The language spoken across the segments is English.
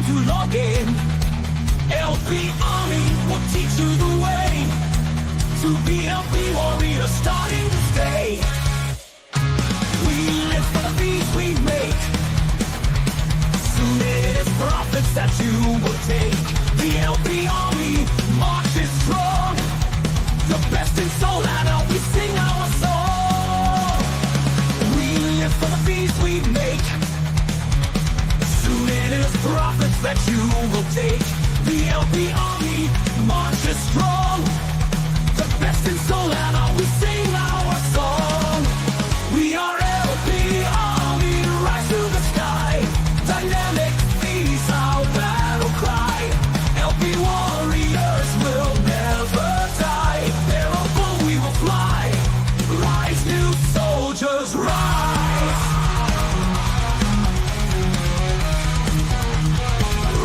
time to log in. LP Army will teach you the way to be LP warrior starting this day. We live for the fees we make. Soon it is profits that you will take. The LP Army marches strong. The best in Solana, we sing our song. We live for the fees we make. Soon it is profits that you will take. The LP Army marches strong. The best in Solana, we sing our song. We are LP Army, rise to the sky. Dynamic fees, our battle cry. LP warriors will never die. Bearable, we will fly. Rise, new soldiers, rise.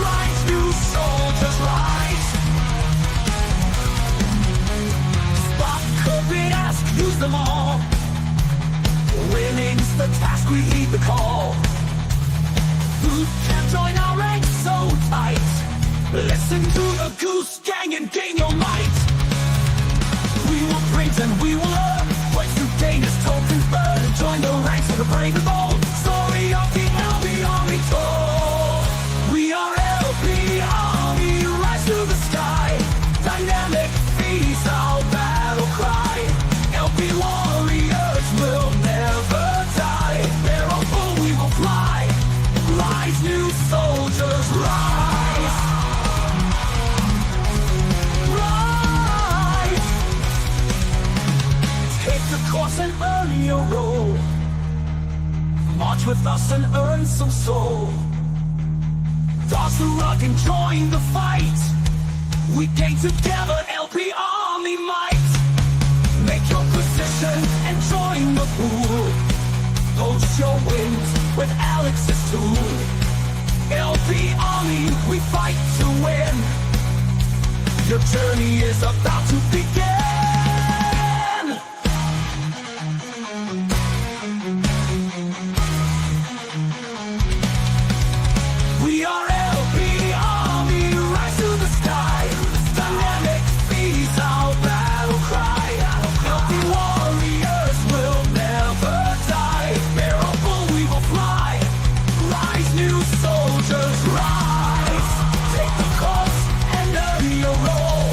Rise, new soldiers, rise. Spot, cupid, ask, use them all. Winning's the task, we heed the call. Bootcamp, join our ranks so tight. Listen to the goose gang and gain your might. We will print and we will earn. Once you gain this token burn, join the ranks of the brave and bold. Story of the LP Army told. We are LP Army, rise to the sky. Dynamic fees, our battle cry. LP warriors will never die. Bearable, we will fly. Rise, new soldiers, rise. Rise. Take the course and earn your role. March with us and earn some soul. Toss the rug and join the fight. We gain together LP Army might. Make your position and join the pool. Post your wins with Alex's tool. LP Army, we fight to win. Your journey is about to begin. We are LP Army, rise to the sky. Dynamic fees, our battle cry. LP warriors will never die. Bearable, we will fly. Rise, new soldiers, rise. Take the course and earn your role.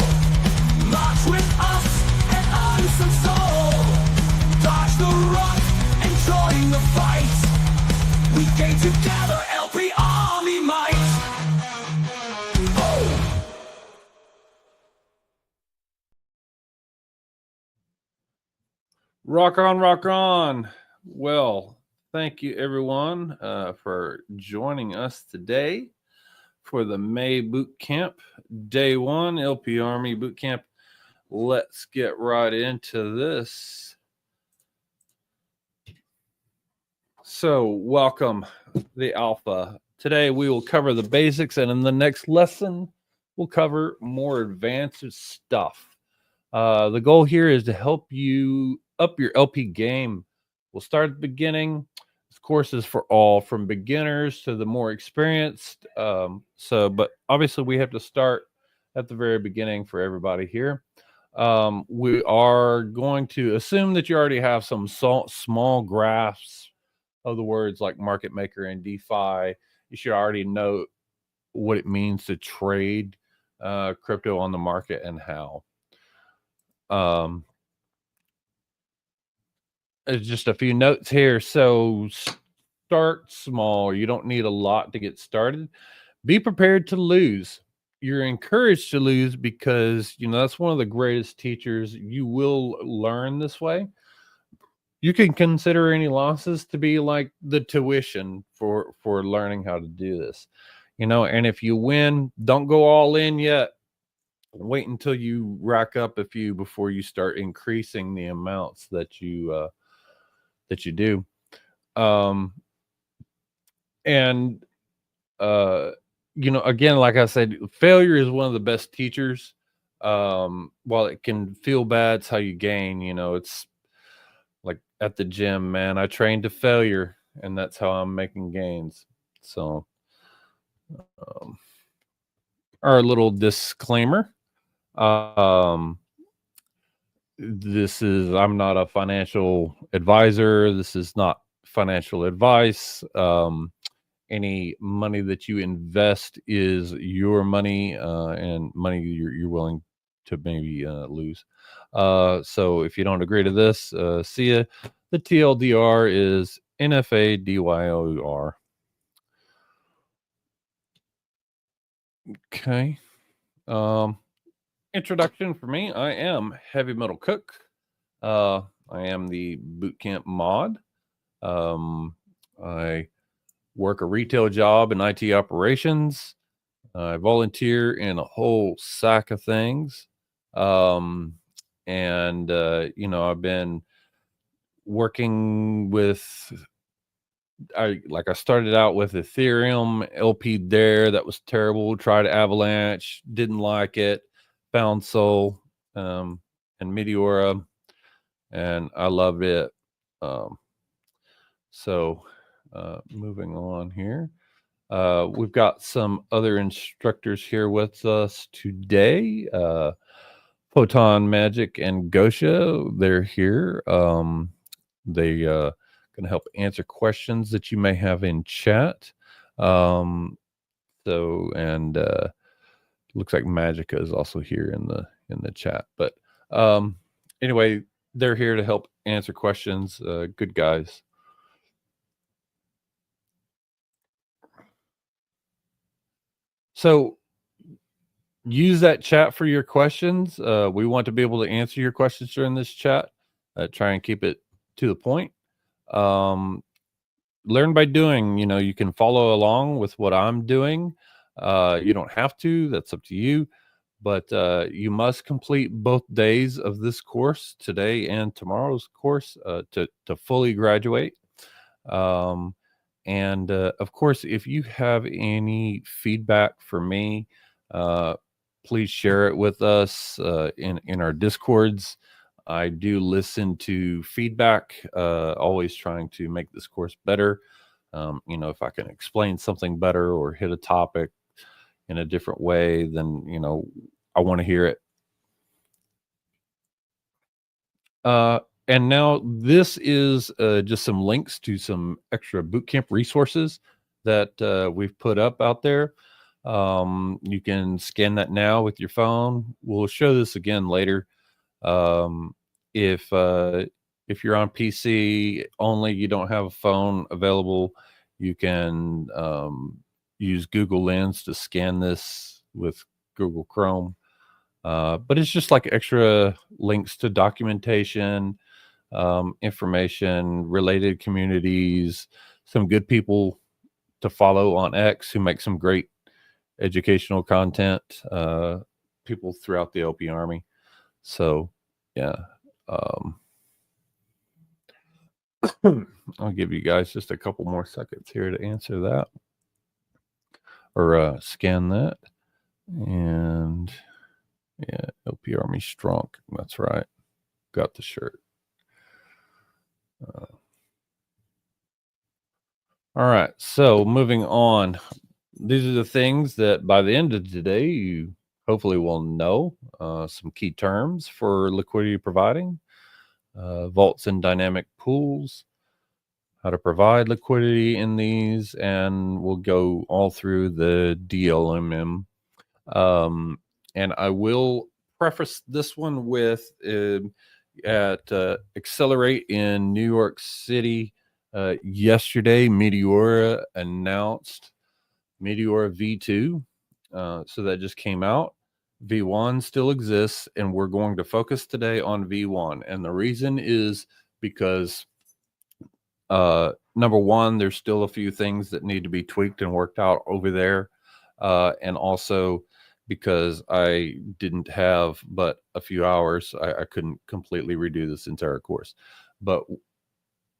March with us and earn some soul. Dodge the rock and join the fight. We gain together LP Army might. Oh. Rock on, rock on. Well, thank you everyone for joining us today for the May Bootcamp, Day 1, LP Army Bootcamp. Let's get right into this. So, welcome, the Alpha. Today we will cover the basics, and in the next lesson, we'll cover more advanced stuff. The goal here is to help you up your LP game. We'll start at the beginning. This course is for all, from beginners to the more experienced. But obviously we have to start at the very beginning for everybody here. We are going to assume that you already have some small grasps of the words like market maker and DeFi. You should already know what it means to trade crypto on the market and how. There's just a few notes here. So start small. You don't need a lot to get started. Be prepared to lose. You're encouraged to lose because, you know, that's one of the greatest teachers. You will learn this way. You can consider any losses to be like the tuition for learning how to do this, you know. And if you win, don't go all in yet. Wait until you rack up a few before you start increasing the amounts that you do. You know, again, like I said, failure is one of the best teachers. While it can feel bad, it's how you gain. You know, it's like at the gym, man. I train to failure, and that's how I'm making gains. So our little disclaimer. I'm not a financial advisor. This is not financial advice. Any money that you invest is your money, and money you're willing to maybe lose. So if you don't agree to this, see ya. The TLDR is NFADYOR. Okay. Introduction for me. I am Heavy Metal Cook. I am the Bootcamp mod. I work a retail job in IT operations. I volunteer in a whole sack of things. And I've been working with, I started out with Ethereum LP there. That was terrible. Tried Avalanche, didn't like it. Found Soul, and Meteora, and I loved it. Moving on here. We've got some other instructors here with us today. Photon Magic and Gosha, they're here. They going to help answer questions that you may have in chat. Looks like Magica is also here in the chat. But anyway, they're here to help answer questions. Good guys. So use that chat for your questions. We want to be able to answer your questions during this chat. Try and keep it to the point. Learn by doing. You can follow along with what I'm doing. You don't have to. That's up to you. But you must complete both days of this course, today and tomorrow's course, to fully graduate. Of course, if you have any feedback for me, please share it with us in our Discords. I do listen to feedback, always trying to make this course better. If I can explain something better or hit a topic in a different way, then, I want to hear it. And now this is just some links to some extra bootcamp resources that we've put up out there. You can scan that now with your phone. We'll show this again later. If you're on PC only, you don't have a phone available, you can use Google Lens to scan this with Google Chrome. But it's just like extra links to documentation, information, related communities, some good people to follow on X who make some great educational content, people throughout the LP Army. So, yeah. I'll give you guys just a couple more seconds here to answer that or scan that. And yeah, LP Army Strong. That's right. Got the shirt. All right. So moving on. These are the things that by the end of today, you hopefully will know some key terms for liquidity providing, vaults and dynamic pools, how to provide liquidity in these, and we'll go all through the DLMM. And I will preface this one with at Accelerate in New York City yesterday, Meteora announced Meteora V2. So that just came out. V1 still exists, and we're going to focus today on V1. And the reason is because number one, there's still a few things that need to be tweaked and worked out over there. And also because I didn't have but a few hours, I couldn't completely redo this entire course. But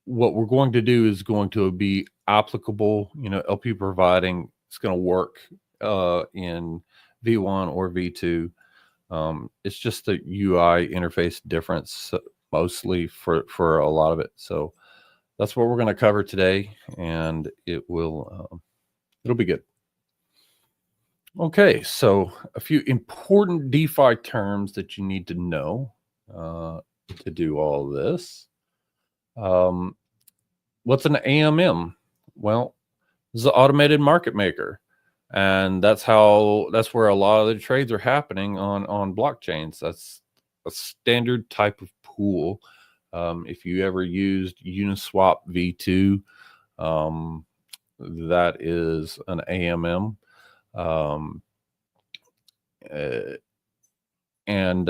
what we're going to do is going to be applicable, LP providing. It's going to work in V1 or V2. It's just the UI interface difference mostly for a lot of it. So that's what we're going to cover today, and it'll be good. Okay, so a few important DeFi terms that you need to know to do all this. What's an AMM? Well, this is an automated market maker, and that's where a lot of the trades are happening on blockchains. That's a standard type of pool. If you ever used Uniswap V2, that is an AMM. And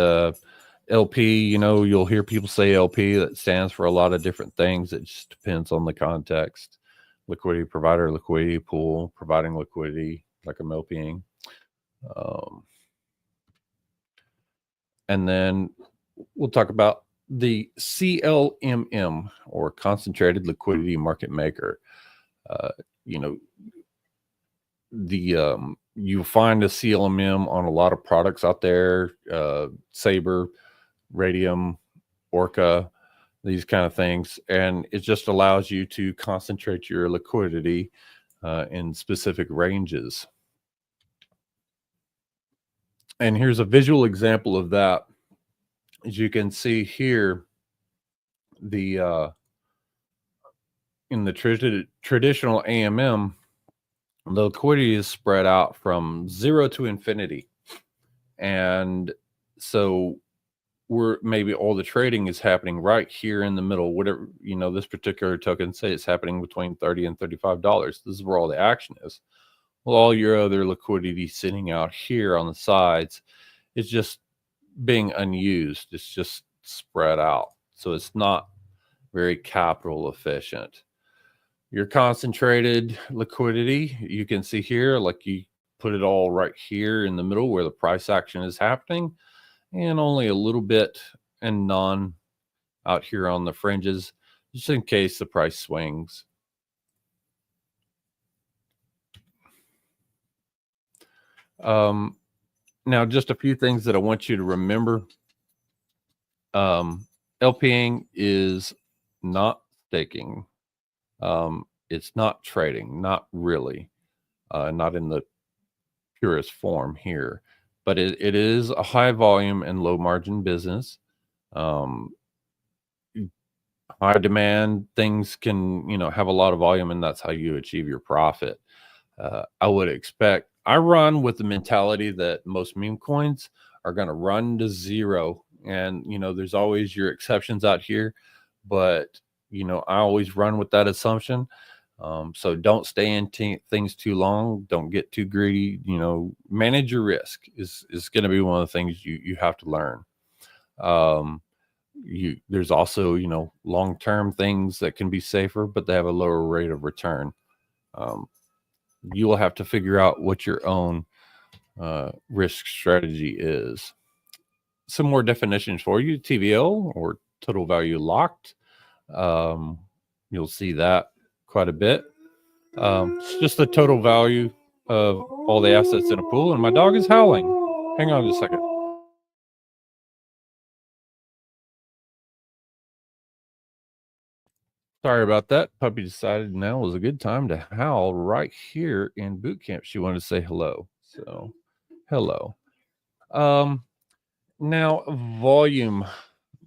LP, you'll hear people say LP. That stands for a lot of different things. It just depends on the context. Liquidity provider, liquidity pool, providing liquidity, like I'm LPing. And then we'll talk about the CLMM, or concentrated liquidity market maker. You'll find a CLMM on a lot of products out there, Saber, Radium, Orca, these kind of things. And it just allows you to concentrate your liquidity in specific ranges. And here's a visual example of that. As you can see here, in the traditional AMM, the liquidity is spread out from 0 to infinity. And so maybe all the trading is happening right here in the middle. Whatever, this particular token, say it's happening between $30 and $35. This is where all the action is. Well, all your other liquidity sitting out here on the sides is just being unused. It's just spread out. So it's not very capital efficient. Your concentrated liquidity, you can see here, like you put it all right here in the middle where the price action is happening, and only a little bit and none out here on the fringes, just in case the price swings. Now, just a few things that I want you to remember. LPing is not staking. It's not trading, not really, not in the purest form here, but it is a high volume and low margin business. High demand things can, have a lot of volume, and that's how you achieve your profit. I run with the mentality that most meme coins are going to run to zero. And, there's always your exceptions out here, but, I always run with that assumption. So don't stay in things too long. Don't get too greedy. Manage your risk is going to be one of the things you have to learn. There's also, long-term things that can be safer, but they have a lower rate of return. You will have to figure out what your own risk strategy is. Some more definitions for you: TVL, or total value locked. You'll see that quite a bit. It's just the total value of all the assets in a pool. And my dog is howling. Hang on just a second. Sorry about that. Puppy decided now was a good time to howl right here in boot camp. She wanted to say hello. So, hello. Now, volume,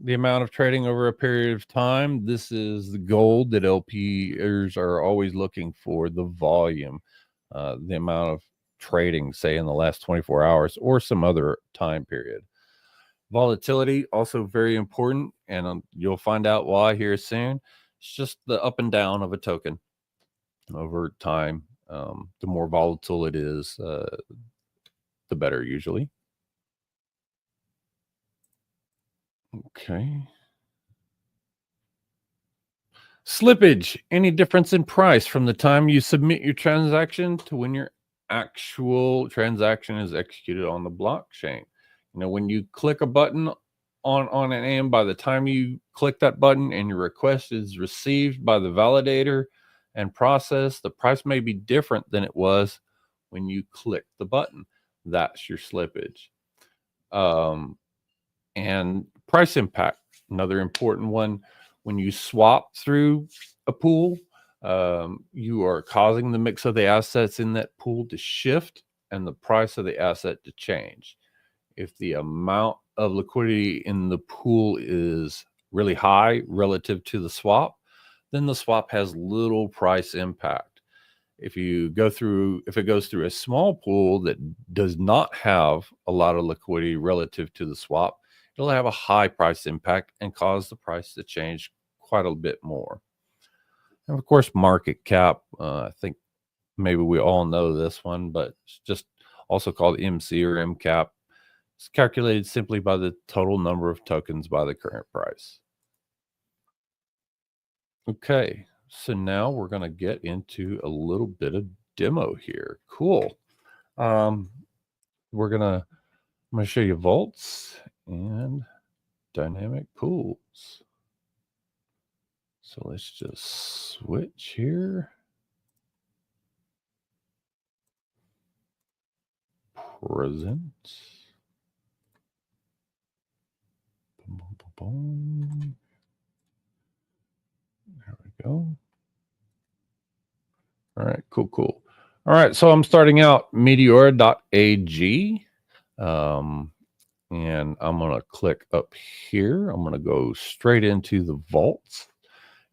the amount of trading over a period of time. This is the goal that LPers are always looking for: the volume, the amount of trading, say in the last 24 hours or some other time period. Volatility, also very important, and you'll find out why here soon. It's just the up and down of a token over time. The more volatile it is, the better usually. Okay. Slippage, any difference in price from the time you submit your transaction to when your actual transaction is executed on the blockchain. When you click a button on an AM, by the time you click that button and your request is received by the validator and processed, the price may be different than it was when you click the button. That's your slippage. And price impact, another important one. When you swap through a pool, you are causing the mix of the assets in that pool to shift. and the price of the asset to change. If the amount of liquidity in the pool is really high relative to the swap, then the swap has little price impact. If it goes through a small pool that does not have a lot of liquidity relative to the swap, it'll have a high price impact and cause the price to change quite a bit more. And of course, market cap, I think maybe we all know this one, but it's just also called MC or MCAP. It's calculated simply by the total number of tokens by the current price. Okay, so now we're going to get into a little bit of demo here. Cool. I'm going to show you vaults and dynamic pools. So let's just switch here. Present. Boom, boom, boom, boom. There we go. All right, cool. All right, so I'm starting out Meteora.ag. And I'm going to click up here. I'm going to go straight into the vaults.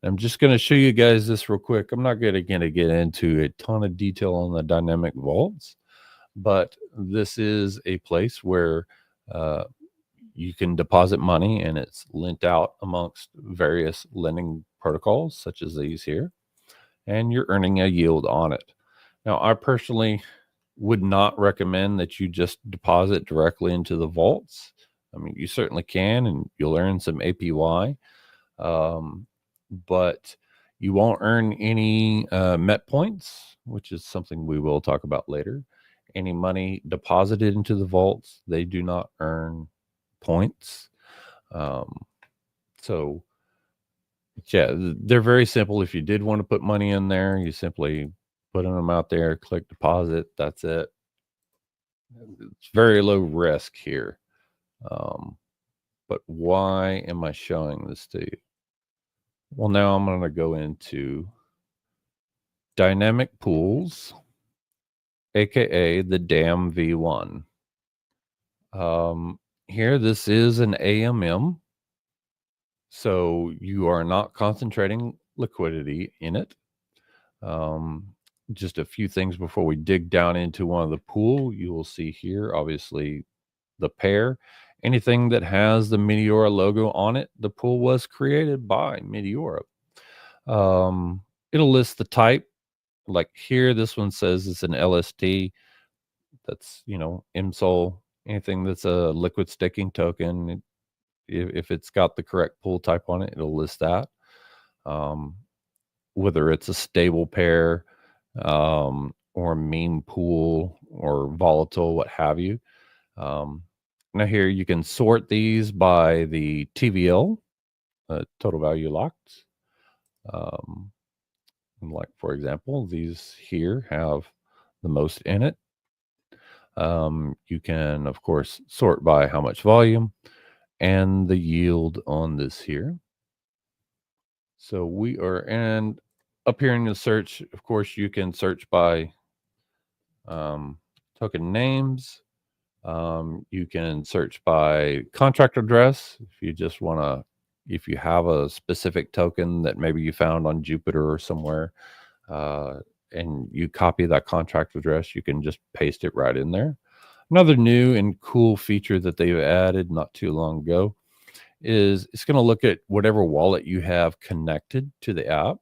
I'm just going to show you guys this real quick. I'm not going to get into a ton of detail on the dynamic vaults, but this is a place where you can deposit money, and it's lent out amongst various lending protocols such as these here, and you're earning a yield on it. Now, I personally would not recommend that you just deposit directly into the vaults. I mean, you certainly can, and you'll earn some APY, but you won't earn any MET points, which is something we will talk about later. Any money deposited into the vaults, they do not earn points. So yeah, they're very simple. If you did want to put money in there, you simply put them out there, click deposit. That's it. It's very low risk here. But why am I showing this to you? Well, now I'm going to go into dynamic pools, aka the DAMM V1. Here, this is an AMM, so you are not concentrating liquidity in it. Just a few things before we dig down into one of the pool. You will see here, obviously, the pair. Anything that has the Meteora logo on it, the pool was created by Meteora. It'll list the type. Like here, this one says it's an LST. That's, MSOL. Anything that's a liquid staking token, if it's got the correct pool type on it, it'll list that. Whether it's a stable pair, or meme pool, or volatile, what have you. Now here you can sort these by the TVL, total value locked. Like, for example, these here have the most in it. You can, of course, sort by how much volume and the yield on this here. So we are, and up here in the search, of course, you can search by token names. You can search by contract address if you just want to, if you have a specific token that maybe you found on Jupiter or somewhere, and you copy that contract address, you can just paste it right in there. Another new and cool feature that they've added not too long ago is it's going to look at whatever wallet you have connected to the app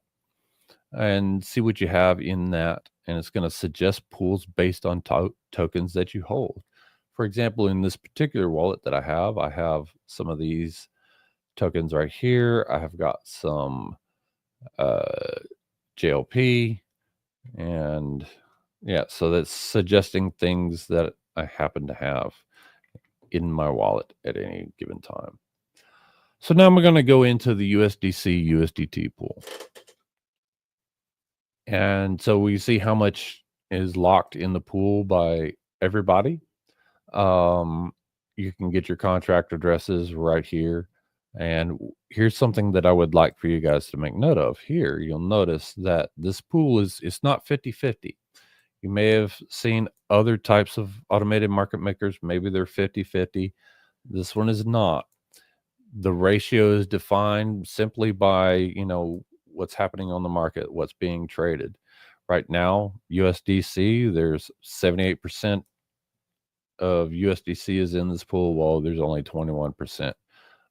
and see what you have in that. And it's going to suggest pools based on tokens that you hold. For example, in this particular wallet that I have some of these tokens right here. I have got some JLP, and yeah, so that's suggesting things that I happen to have in my wallet at any given time. So now I'm going to go into the USDC USDT pool. And so we see how much is locked in the pool by everybody. You can get your contract addresses right here. And here's something that I would like for you guys to make note of here. You'll notice that this pool it's not 50-50. You may have seen other types of automated market makers. Maybe they're 50-50. This one is not. The ratio is defined simply by, what's happening on the market, what's being traded. Right now, USDC, there's 78% of USDC is in this pool, while there's only 21%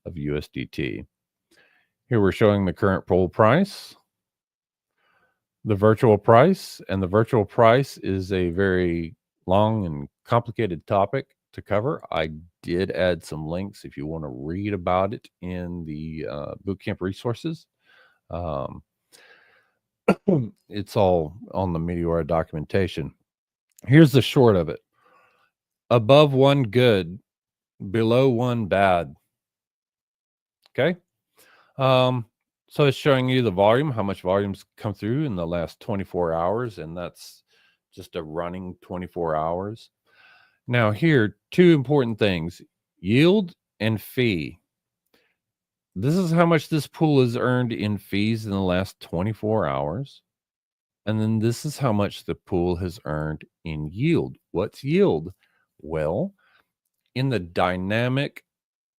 of USDT. Here we're showing the current pool price, the virtual price, and the virtual price is a very long and complicated topic to cover. I did add some links if you want to read about it in the Bootcamp resources. It's all on the Meteora documentation. Here's the short of it. Above one good, below one bad. Okay. So it's showing you the volume, how much volumes come through in the last 24 hours, and that's just a running 24 hours. Now here, two important things: yield and fee. This is how much this pool has earned in fees in the last 24 hours. And then this is how much the pool has earned in yield. What's yield? Well, in the dynamic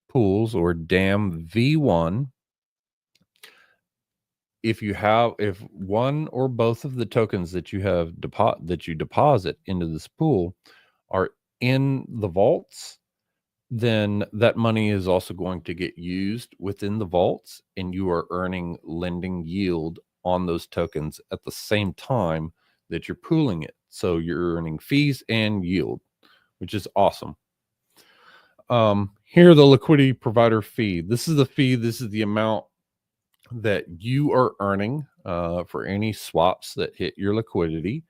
pools, or DAMM V1, if one or both of the tokens that you have deposit into this pool are in the vaults, then that money is also going to get used within the vaults, and you are earning lending yield on those tokens at the same time that you're pooling it. So you're earning fees and yield, which is awesome. Here, the liquidity provider fee. This is the fee. This is the amount that you are earning for any swaps that hit your liquidity.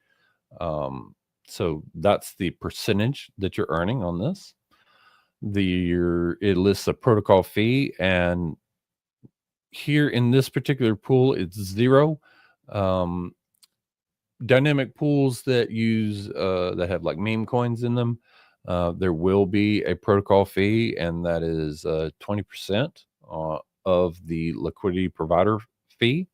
So that's the percentage that you're earning on this. It lists a protocol fee, and here in this particular pool, it's 0. Dynamic pools that use that have like meme coins in them, there will be a protocol fee, and that is 20% of the liquidity provider fee.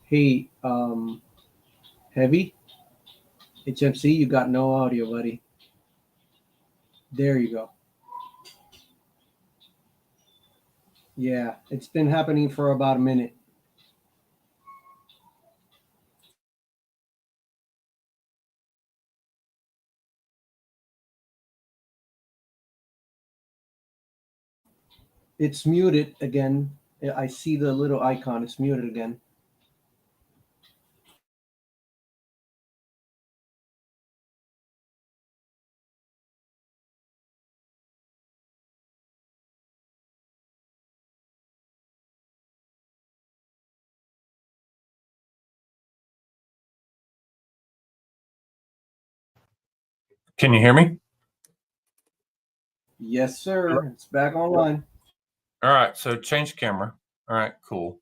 Hey, Heavy, HMC, you got no audio, buddy. There you go. Yeah, it's been happening for about a minute. It's muted again. I see the little icon. It's muted again. Can you hear me? Yes, sir. It's back online. All right, so change camera. All right, cool.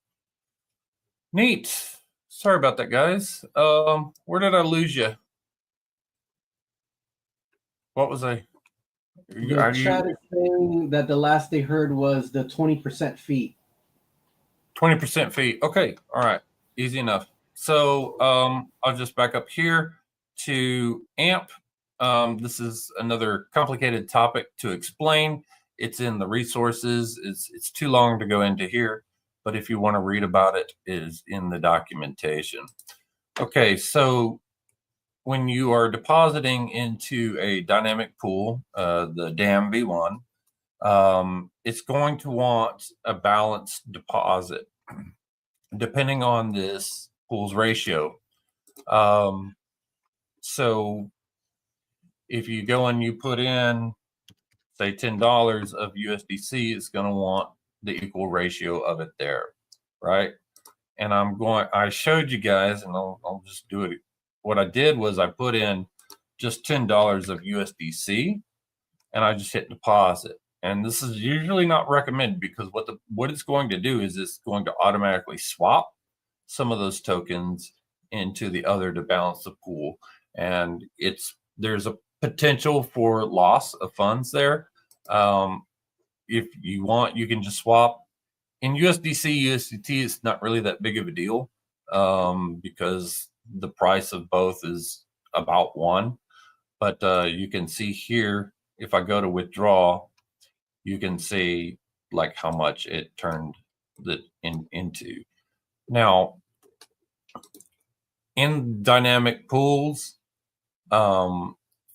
Neat. Sorry about that, guys. Where did I lose you? What was I? The chat is saying that the last they heard was the 20% fee. 20% fee. Okay, all right, easy enough. So I'll just back up here to AMP. This is another complicated topic to explain. It's in the resources. It's too long to go into here, but if you want to read about it, it is in the documentation. Okay, so when you are depositing into a dynamic pool, the DAMM V1, it's going to want a balanced deposit depending on this pool's ratio. So if you go and you put in, say, $10 of USDC, it's going to want the equal ratio of it there, right? And I showed you guys, and I'll just do it. What I did was I put in just $10 of USDC, and I just hit deposit. And this is usually not recommended because what it's going to do is it's going to automatically swap some of those tokens into the other to balance the pool. And there's a potential for loss of funds there. If you want, you can just swap. In USDC, USDT, it's not really that big of a deal because the price of both is about one. But you can see here, if I go to withdraw, you can see like how much it turned into. Now, in dynamic pools,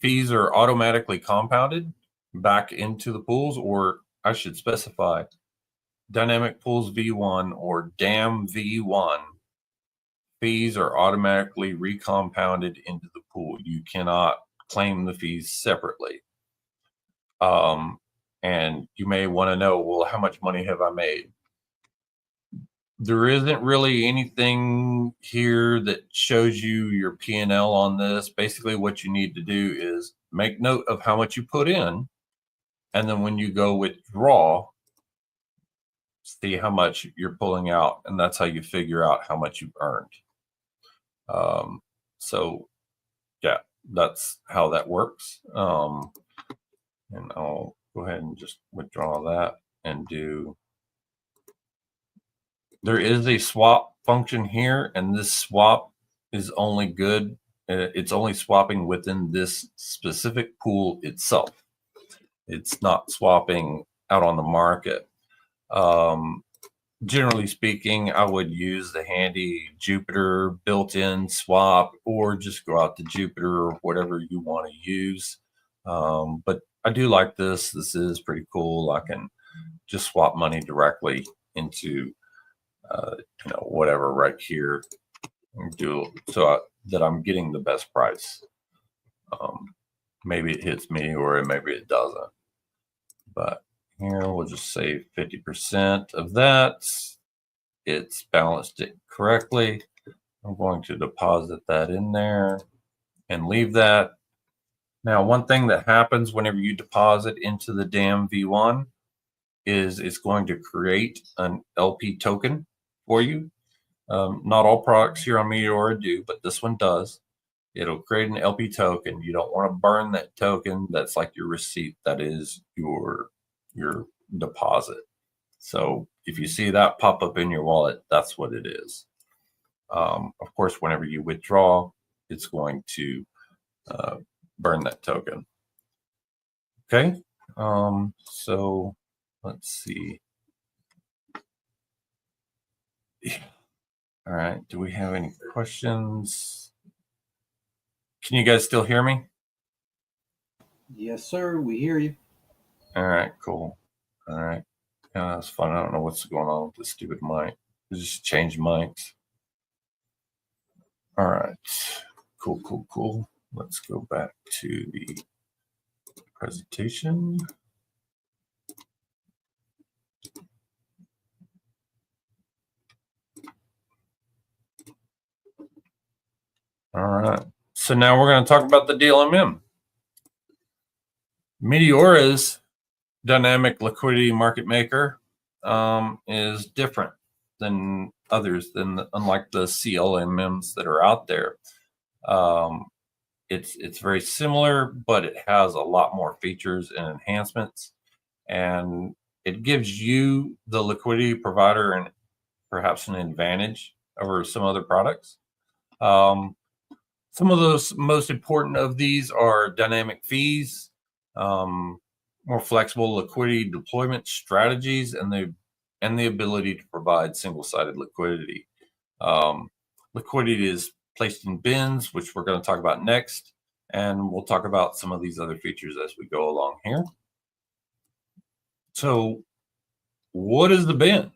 fees are automatically compounded back into the pools, or I should specify dynamic pools V1 or DAMM V1. Fees are automatically recompounded into the pool. You cannot claim the fees separately. And you may want to know, well, how much money have I made? There isn't really anything here that shows you your P&L on this. Basically, what you need to do is make note of how much you put in, and then when you go withdraw, see how much you're pulling out, and that's how you figure out how much you've earned. So yeah, that's how that works. And I'll go ahead and just withdraw that and do. There is a swap function here, and this swap is only good. It's only swapping within this specific pool itself. It's not swapping out on the market. Generally speaking, I would use the handy Jupiter built-in swap, or just go out to Jupiter or whatever you want to use. But I do like this. This is pretty cool. I can just swap money directly into whatever right here, and do so that I'm getting the best price. Maybe it hits me, or maybe it doesn't. But here we'll just say 50% of that. It's balanced it correctly. I'm going to deposit that in there and leave that. Now, one thing that happens whenever you deposit into the DAMM V1 is it's going to create an LP token for you. Not all products here on Meteora do, but this one does. It'll create an LP token. You don't want to burn that token. That's like your receipt. That is your deposit. So if you see that pop up in your wallet, that's what it is. Of course, whenever you withdraw, it's going to burn that token. Okay. So let's see. All right. Do we have any questions? Can you guys still hear me? Yes, sir. We hear you. All right, cool. All right. Yeah, that's fun. I don't know what's going on with this stupid mic. Just change mics. All right. Cool. Let's go back to the presentation. All right. So now we're going to talk about the DLMM. Meteora's dynamic liquidity market maker is different than others, unlike the CLMMs that are out there. It's very similar, but it has a lot more features and enhancements, and it gives you, the liquidity provider, and perhaps an advantage over some other products. Some of those most important of these are dynamic fees, more flexible liquidity deployment strategies, and the ability to provide single-sided liquidity. Liquidity is placed in bins, which we're going to talk about next, and we'll talk about some of these other features as we go along here. So what is the bin?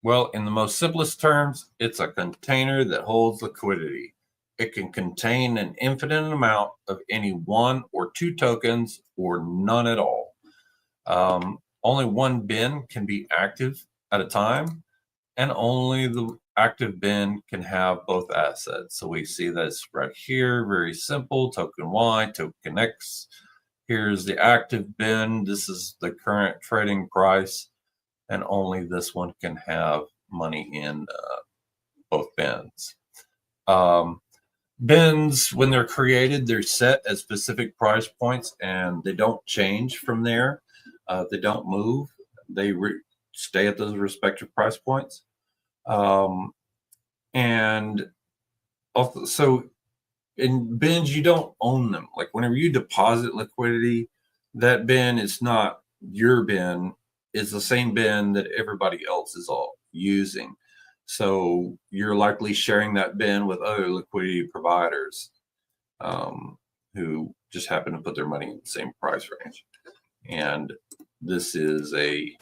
Well, in the most simplest terms, it's a container that holds liquidity. It can contain an infinite amount of any one or two tokens, or none at all. Only one bin can be active at a time, and only the active bin can have both assets. So we see this right here, very simple: token Y, token X. Here's the active bin. This is the current trading price, and only this one can have money in both bins. Bins, when they're created, they're set at specific price points, and they don't change from there. They don't move. They stay at those respective price points. And also, so in bins, you don't own them. Like whenever you deposit liquidity, that bin is not your bin. It's the same bin that everybody else is all using. So you're likely sharing that bin with other liquidity providers who just happen to put their money in the same price range. And this is a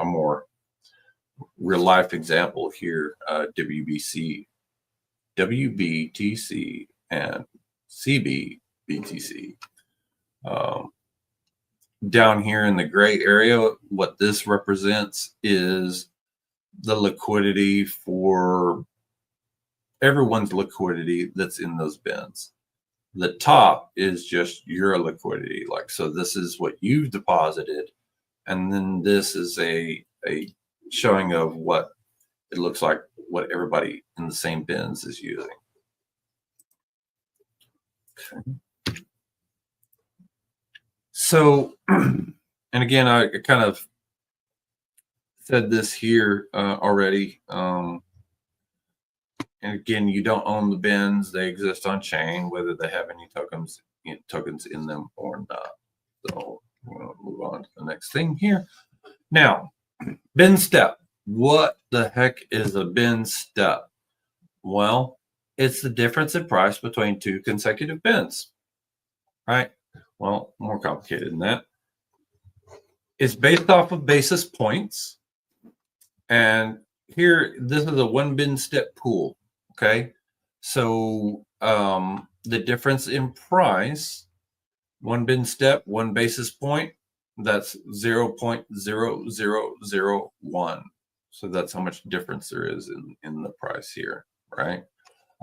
more real life example here. WBTC and CBBTC. Down here in the gray area, what this represents is the liquidity for everyone's liquidity that's in those bins. The top is just your liquidity. Like, so this is what you've deposited, and then this is a showing of what it looks like, what everybody in the same bins is using. Okay. So, and again, I kind of said this here already. And again, you don't own the bins; they exist on chain, whether they have any tokens in them or not. So we're going to move on to the next thing here. Now, bin step. What the heck is a bin step? Well, it's the difference in price between two consecutive bins, right? Well, more complicated than that. It's based off of basis points. And here, this is a one bin step pool. Okay. So the difference in price, one bin step, one basis point, that's 0.0001. So that's how much difference there is in the price here, right?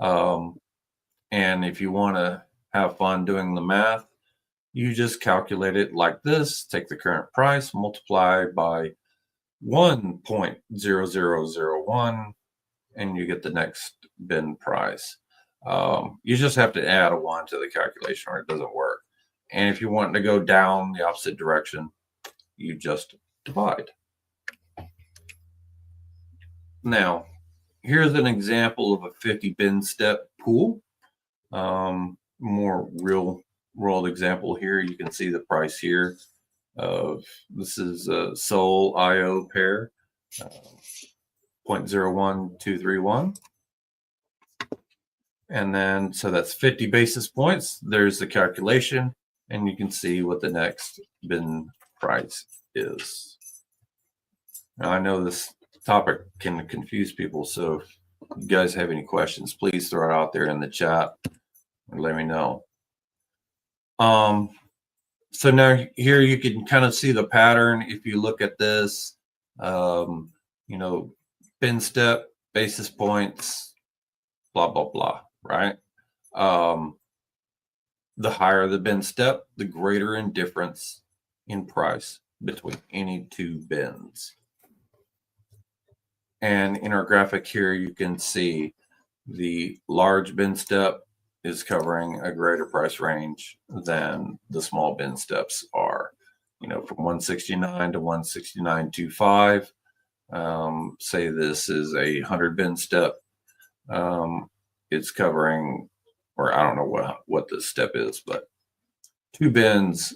And if you want to have fun doing the math, you just calculate it like this: take the current price, multiply by 1.0001, and you get the next bin price. You just have to add a 1 to the calculation or it doesn't work. And if you want to go down the opposite direction, you just divide. Now, here's an example of a 50 bin step pool. More real world example here. You can see the price here of, this is a Sol IO pair, 0.01231. And then, so that's 50 basis points. There's the calculation, and you can see what the next bin price is. I know this topic can confuse people, so if you guys have any questions, please throw it out there in the chat and let me know. So now here you can kind of see the pattern. If you look at this, you know, bin step, basis points, blah, blah, blah, right? The higher the bin step, the greater in difference in price between any two bins. And in our graphic here, you can see the large bin step is covering a greater price range than the small bin steps are. You know, from 169 to 169.25. Say this is a 100 bin step. It's covering, or I don't know what this step is, but 2 bins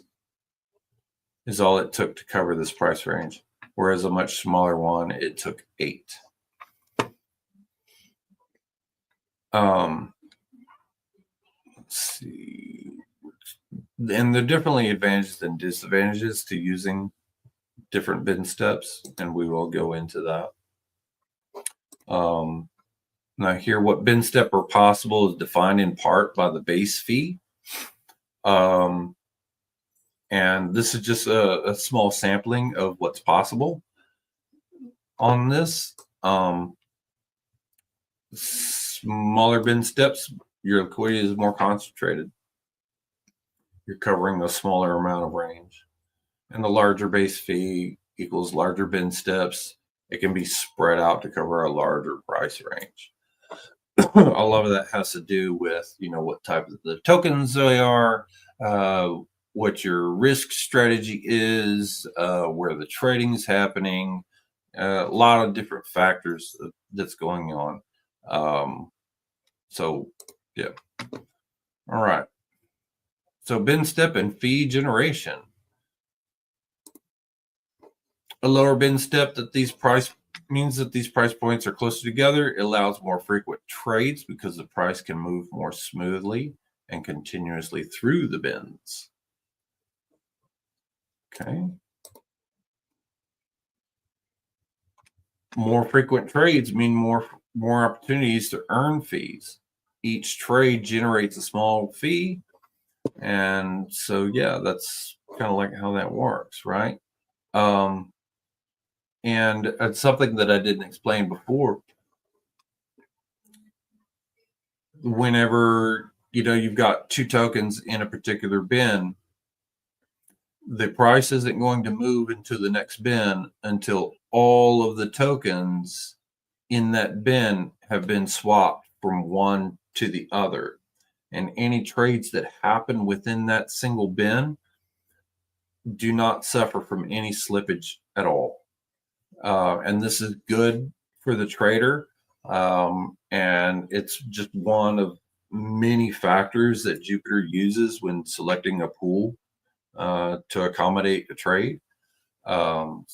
is all it took to cover this price range. Whereas a much smaller one, it took 8. Let's see. And there are definitely advantages and disadvantages to using different bin steps, and we will go into that. Now here, what bin step are possible is defined in part by the base fee. And this is just a small sampling of what's possible on this. Smaller bin steps, your liquidity is more concentrated. You're covering a smaller amount of range. And the larger base fee equals larger bin steps. It can be spread out to cover a larger price range. A lot of that has to do with, you know, what type of the tokens they are, what your risk strategy is, where the trading is happening, a lot of different factors that's going on. So, yeah. All right. So bin step and fee generation. A lower bin step means that these price points are closer together. It allows more frequent trades because the price can move more smoothly and continuously through the bins. Okay. More frequent trades mean more opportunities to earn fees. Each trade generates a small fee. And so, yeah, that's kind of like how that works, right? And it's something that I didn't explain before. Whenever, you know, you've got 2 tokens in a particular bin, the price isn't going to move into the next bin until all of the tokens in that bin have been swapped from one to the other. And any trades that happen within that single bin do not suffer from any slippage at all. And this is good for the trader. And it's just one of many factors that Jupiter uses when selecting a pool to accommodate a trade. No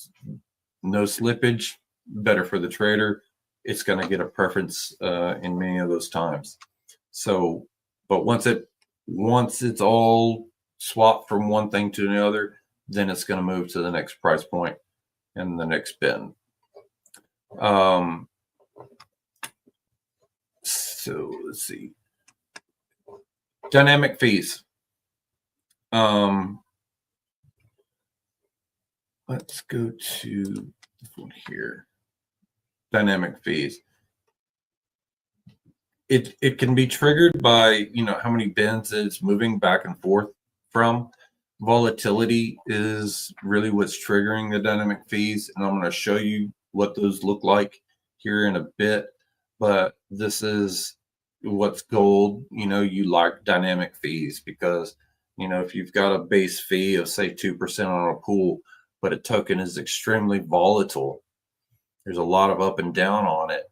slippage, better for the trader. It's going to get a preference in many of those times. So, but once it's all swapped from one thing to another, then it's going to move to the next price point and the next bin. So let's see. Dynamic fees. Let's go to this one here. Dynamic fees. It can be triggered by, you know, how many bins it's moving back and forth from. Volatility is really what's triggering the dynamic fees, and I'm going to show you what those look like here in a bit. But this is what's gold. You know, you like dynamic fees because, you know, if you've got a base fee of say 2% on a pool, but a token is extremely volatile, there's a lot of up and down on it,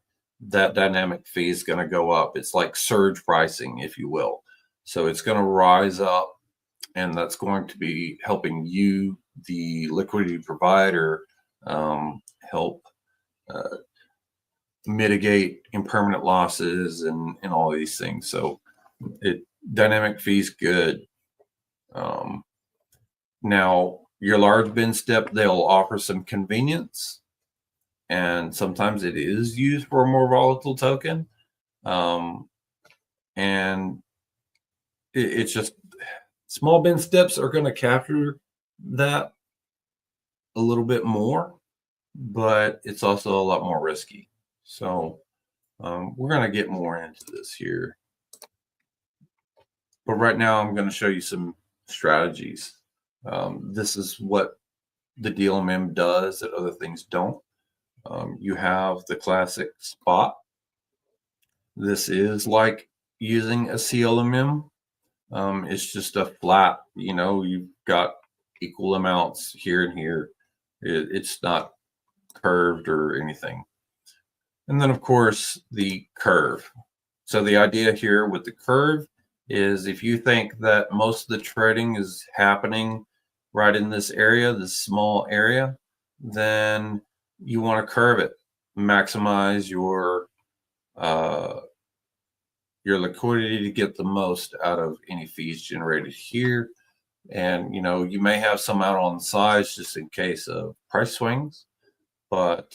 that dynamic fee is going to go up. It's like surge pricing, if you will. So it's going to rise up, and that's going to be helping you, the liquidity provider, help mitigate impermanent losses and all these things. So dynamic fees good. Now, your large bin step, they'll offer some convenience. and sometimes it is used for a more volatile token. And it's just small bin steps are going to capture that a little bit more, but it's also a lot more risky. So we're going to get more into this here. But right now I'm going to show you some strategies. This is what the DLMM does that other things don't. You have the classic spot. This is like using a CLMM. It's just a flat, you've got equal amounts here and here. It's not curved or anything. And then, of course, the curve. So the idea here with the curve is if you think that most of the trading is happening right in this area, this small area, then you want to curve it, maximize your liquidity to get the most out of any fees generated here. And you may have some out on the sides just in case of price swings, but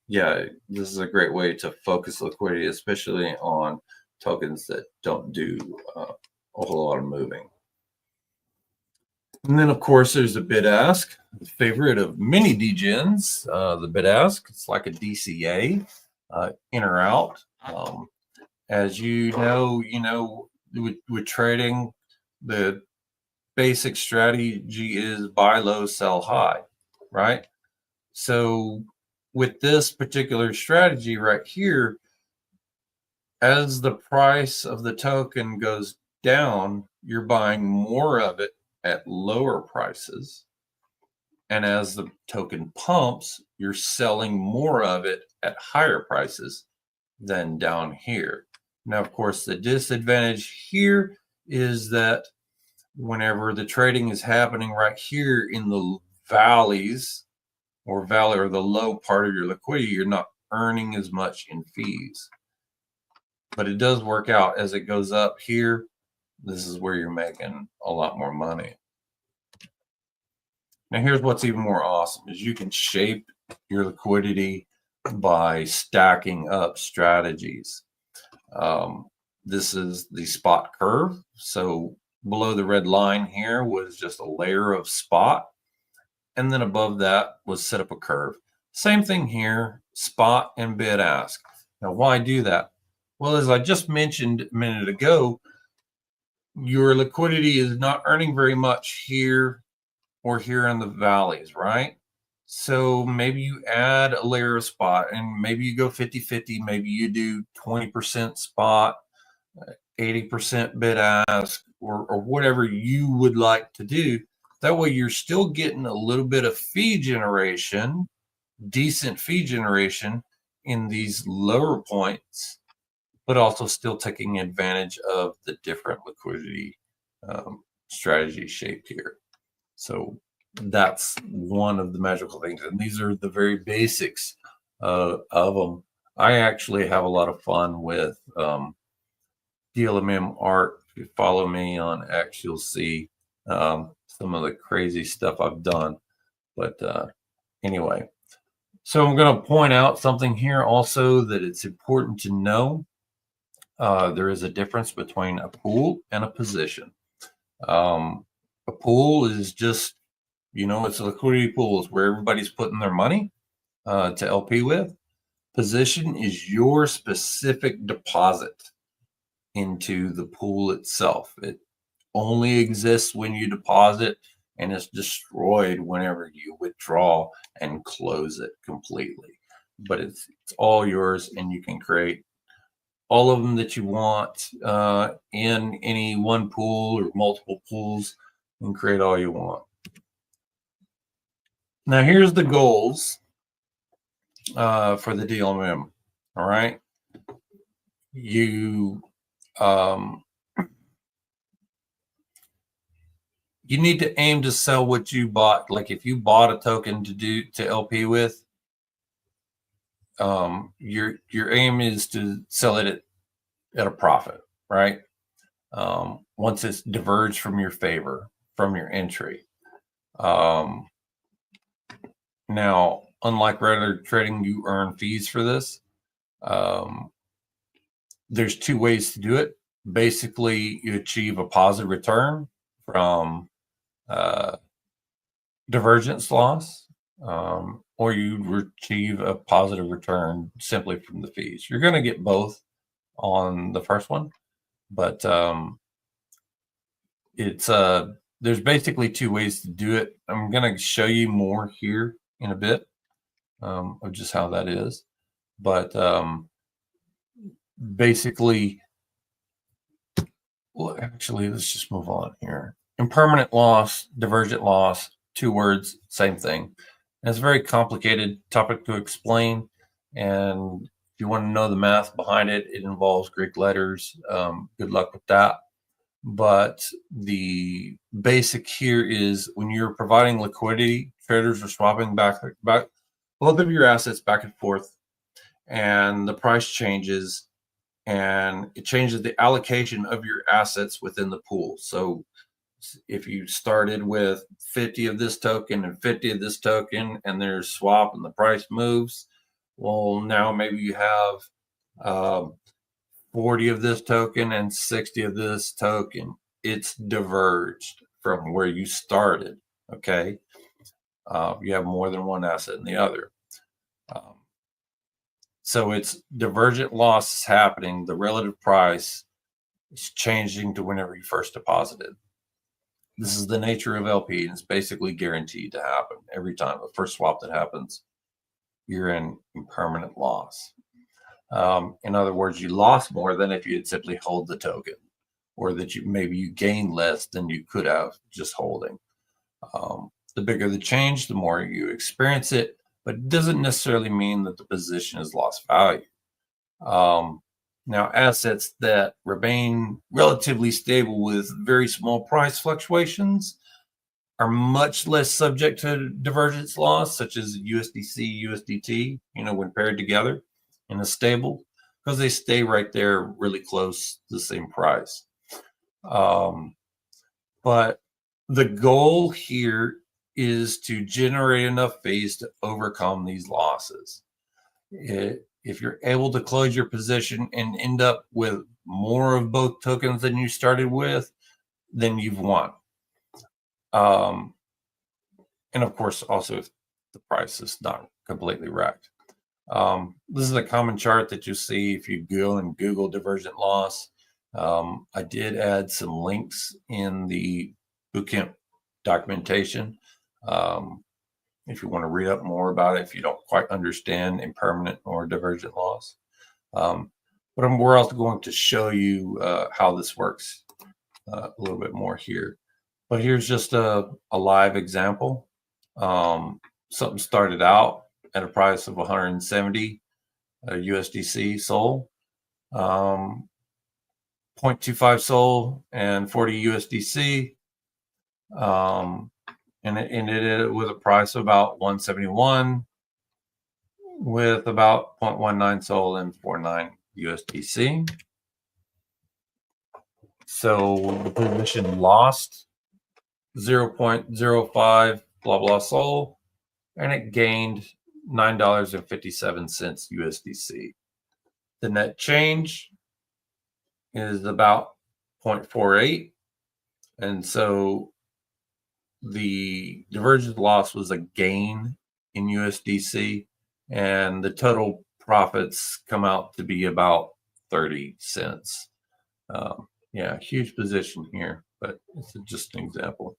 yeah, this is a great way to focus liquidity, especially on tokens that don't do a whole lot of moving. And then, of course, there's the bid ask, the favorite of many degens. The bid ask, it's like a DCA, in or out. As you know, with trading, the basic strategy is buy low, sell high, right? So with this particular strategy right here, as the price of the token goes down, you're buying more of it at lower prices. And as the token pumps, you're selling more of it at higher prices than down here. Now, of course, the disadvantage here is that whenever the trading is happening right here in the valleys or the low part of your liquidity, you're not earning as much in fees. But it does work out as it goes up here. This is where you're making a lot more money. Now, here's what's even more awesome is you can shape your liquidity by stacking up strategies. This is the spot curve. So below the red line here was just a layer of spot. And then above that was set up a curve. Same thing here, spot and bid ask. Now, why do that? Well, as I just mentioned a minute ago, your liquidity is not earning very much here or here in the valleys, right? So maybe you add a layer of spot and maybe you go 50-50, maybe you do 20% spot, 80% bid ask, or whatever you would like to do. That way you're still getting a little bit of fee generation, decent fee generation in these lower points, but also still taking advantage of the different liquidity strategy shaped here. So that's one of the magical things. And these are the very basics of them. I actually have a lot of fun with DLMM art. If you follow me on X, you'll see some of the crazy stuff I've done. But anyway, so I'm going to point out something here also that it's important to know. There is a difference between a pool and a position. A pool is just, it's a liquidity pool. It's where everybody's putting their money to LP with. Position is your specific deposit into the pool itself. It only exists when you deposit, and it's destroyed whenever you withdraw and close it completely. But it's all yours, and you can create all of them that you want in any one pool or multiple pools, and create all you want. Now, here's the goals for the DLMM. All right. You need to aim to sell what you bought. Like if you bought a token to LP with, your aim is to sell it at a profit, right? Once it's diverged from your favor, from your entry. Now, unlike regular trading, you earn fees for this. There's two ways to do it. Basically, you achieve a positive return from divergence loss, or you achieve a positive return simply from the fees. You're going to get both on the first one, but it's there's basically two ways to do it. I'm going to show you more here in a bit of just how that is, but basically, well, actually, let's just move on here. Impermanent loss, divergent loss, two words, same thing. And it's a very complicated topic to explain. And if you want to know the math behind it, it involves Greek letters. Good luck with that. But the basic here is when you're providing liquidity, traders are swapping back both of your assets back and forth, and the price changes, and it changes the allocation of your assets within the pool. So if you started with 50 of this token and 50 of this token, and there's swap and the price moves, well, now maybe you have 40 of this token and 60 of this token. It's diverged from where you started. Okay. You have more than one asset in the other. So it's divergent loss happening. The relative price is changing to whenever you first deposited. This is the nature of LP, and it's basically guaranteed to happen every time. The first swap that happens, you're in impermanent loss. In other words, you lost more than if you had simply held the token, or that maybe you gained less than you could have just holding. The bigger the change, the more you experience it, but it doesn't necessarily mean that the position has lost value. Now, assets that remain relatively stable with very small price fluctuations are much less subject to divergence loss, such as USDC, USDT, when paired together in a stable, because they stay right there really close to the same price. But the goal here is to generate enough fees to overcome these losses. If you're able to close your position and end up with more of both tokens than you started with, then you've won. And of course, also if the price is not completely wrecked. This is a common chart that you see if you go and Google divergent loss. I did add some links in the Bootcamp documentation. If you want to read up more about it, if you don't quite understand impermanent or divergent loss. But we're also going to show you how this works a little bit more here. But here's just a live example. Something started out at a price of 170 USDC SOL, 0.25 SOL and 40 USDC. And it ended with a price of about 171 with about 0.19 SOL and 49 USDC. So the position lost 0.05 blah blah SOL, and it gained $9.57 USDC. The net change is about 0.48, and so the divergence loss was a gain in USDC, and the total profits come out to be about 30 cents. Yeah, huge position here, but it's just an example.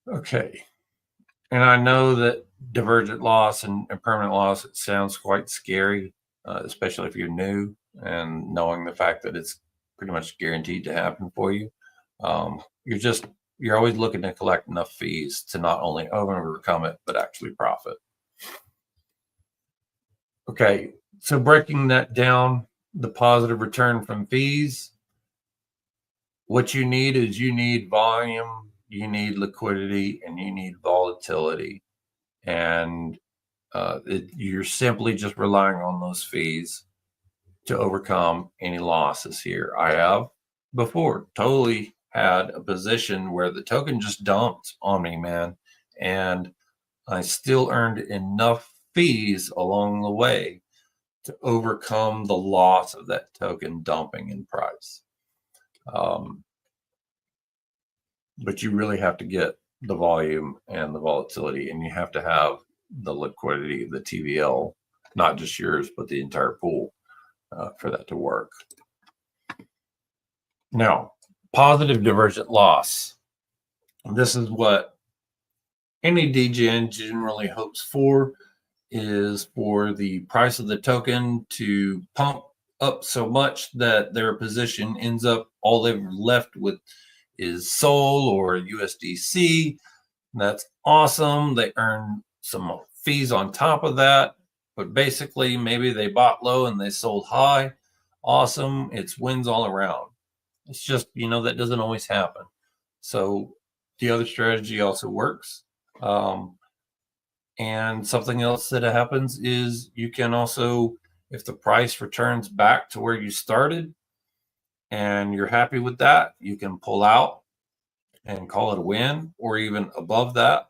Okay, and I know that divergent loss and impermanent loss, it sounds quite scary, especially if you're new and knowing the fact that it's pretty much guaranteed to happen for you. You're always looking to collect enough fees to not only overcome it, but actually profit. Okay, so breaking that down, the positive return from fees, what you need is you need volume, you need liquidity, and you need volatility. And you're simply just relying on those fees to overcome any losses here. I have before totally had a position where the token just dumped on me, man. And I still earned enough fees along the way to overcome the loss of that token dumping in price. But you really have to get the volume and the volatility, and you have to have the liquidity, the TVL, not just yours, but the entire pool for that to work. Now, positive divergent loss. This is what any DGN generally hopes for, is for the price of the token to pump up so much that their position ends up all they're left with is SOL or USDC. That's awesome. They earn some fees on top of that, but basically maybe they bought low and they sold high. Awesome. It's wins all around. It's just, that doesn't always happen. So the other strategy also works. And something else that happens is you can also, if the price returns back to where you started and you're happy with that, you can pull out and call it a win, or even above that.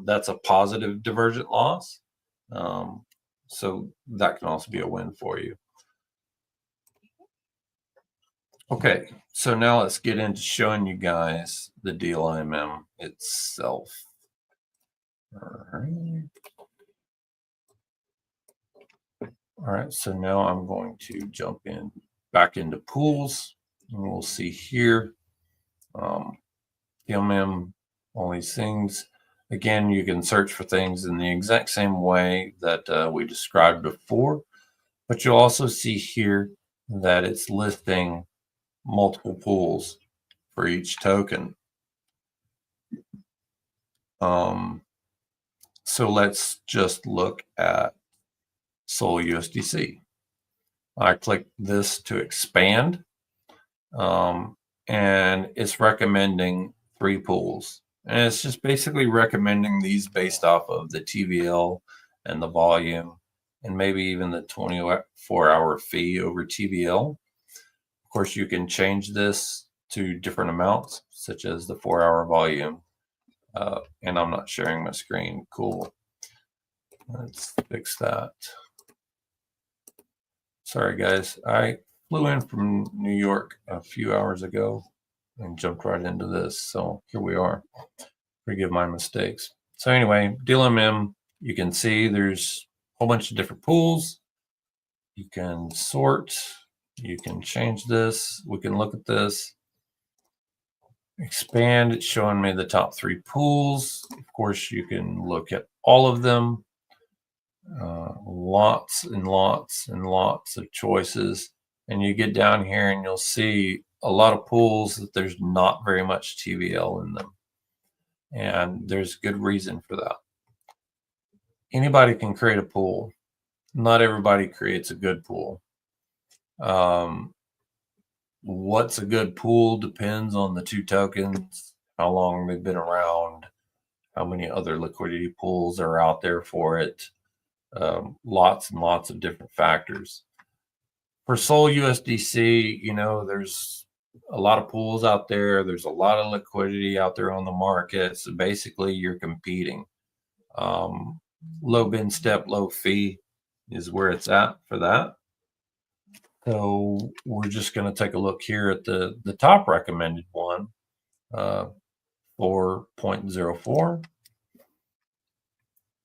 That's a positive divergent loss. So that can also be a win for you. Okay, so now let's get into showing you guys the DLMM itself. All right, so now I'm going to jump back into pools, and we'll see here. DLMM, all these things. Again, you can search for things in the exact same way that we described before, but you'll also see here that it's listing multiple pools for each token. So let's just look at SOL USDC. I click this to expand, and it's recommending 3 pools. And it's just basically recommending these based off of the TVL and the volume, and maybe even the 24-hour fee over TVL. Of course, you can change this to different amounts, such as the 4-hour volume. And I'm not sharing my screen. Cool. Let's fix that. Sorry, guys. I flew in from New York a few hours ago and jumped right into this. So here we are. Forgive my mistakes. So anyway, DLMM, you can see there's a whole bunch of different pools. You can sort. You can change this. We can look at this. Expand, it's showing me the top 3 pools. Of course, you can look at all of them. Lots and lots and lots of choices. And you get down here and you'll see a lot of pools that there's not very much TVL in them. And there's good reason for that. Anybody can create a pool. Not everybody creates a good pool. What's a good pool depends on the 2 tokens, how long they've been around, how many other liquidity pools are out there for it. Lots and lots of different factors. For SOL USDC, there's a lot of pools out there. There's a lot of liquidity out there on the market. So basically, you're competing. Low bin step, low fee is where it's at for that. So we're just going to take a look here at the top recommended one, 4.04.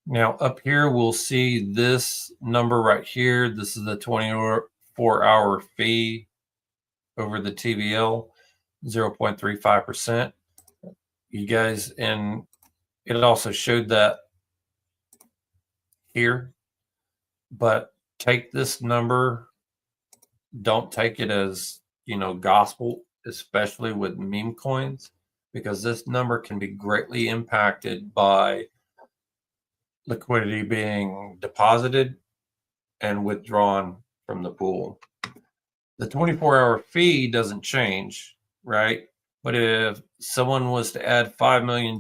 Now up here, we'll see this number right here. This is the 24-hour fee over the TVL, 0.35%. You guys, and it also showed that here, but take this number. Don't take it as, gospel, especially with meme coins, because this number can be greatly impacted by liquidity being deposited and withdrawn from the pool. The 24-hour fee doesn't change, right? But if someone was to add $5 million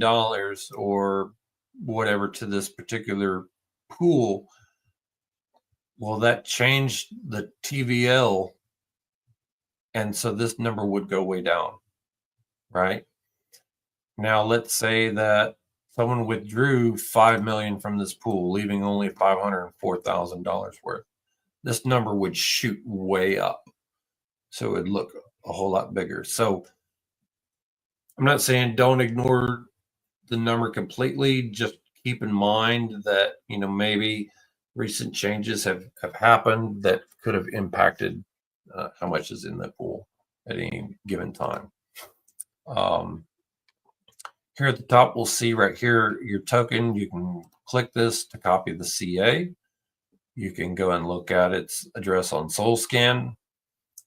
or whatever to this particular pool, well, that changed the TVL, and so this number would go way down, right? Now, let's say that someone withdrew 5 million from this pool, leaving only $504,000 worth. This number would shoot way up. So it would look a whole lot bigger. So I'm not saying don't ignore the number completely. Just keep in mind that, you know, maybe recent changes have happened that could have impacted how much is in the pool at any given time. Here at the top, we'll see right here your token. You can click this to copy the CA. You can go and look at its address on SolScan.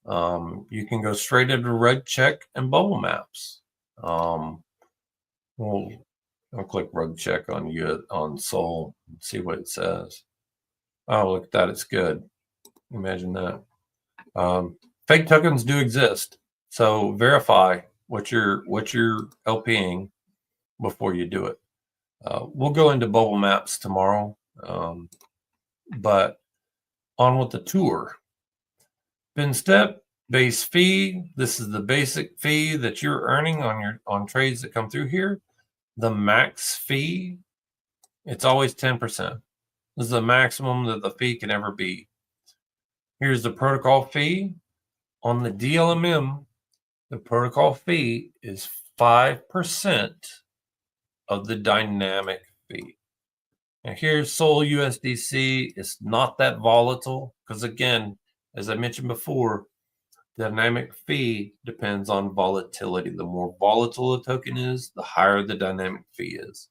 You can go straight into rug check and bubble maps. I'll click rug check on Sol and see what it says. Oh, look at that, it's good. Imagine that. Fake tokens do exist, so verify what you're LPing before you do it. We'll go into bubble maps tomorrow, but on with the tour. Bin step, base fee. This is the basic fee that you're earning on trades that come through here. The max fee, it's always 10%. This is the maximum that the fee can ever be. Here's the protocol fee. On the DLMM, the protocol fee is 5% of the dynamic fee. And here's Sol USDC. It's not that volatile because, again, as I mentioned before, the dynamic fee depends on volatility. The more volatile a token is, the higher the dynamic fee is.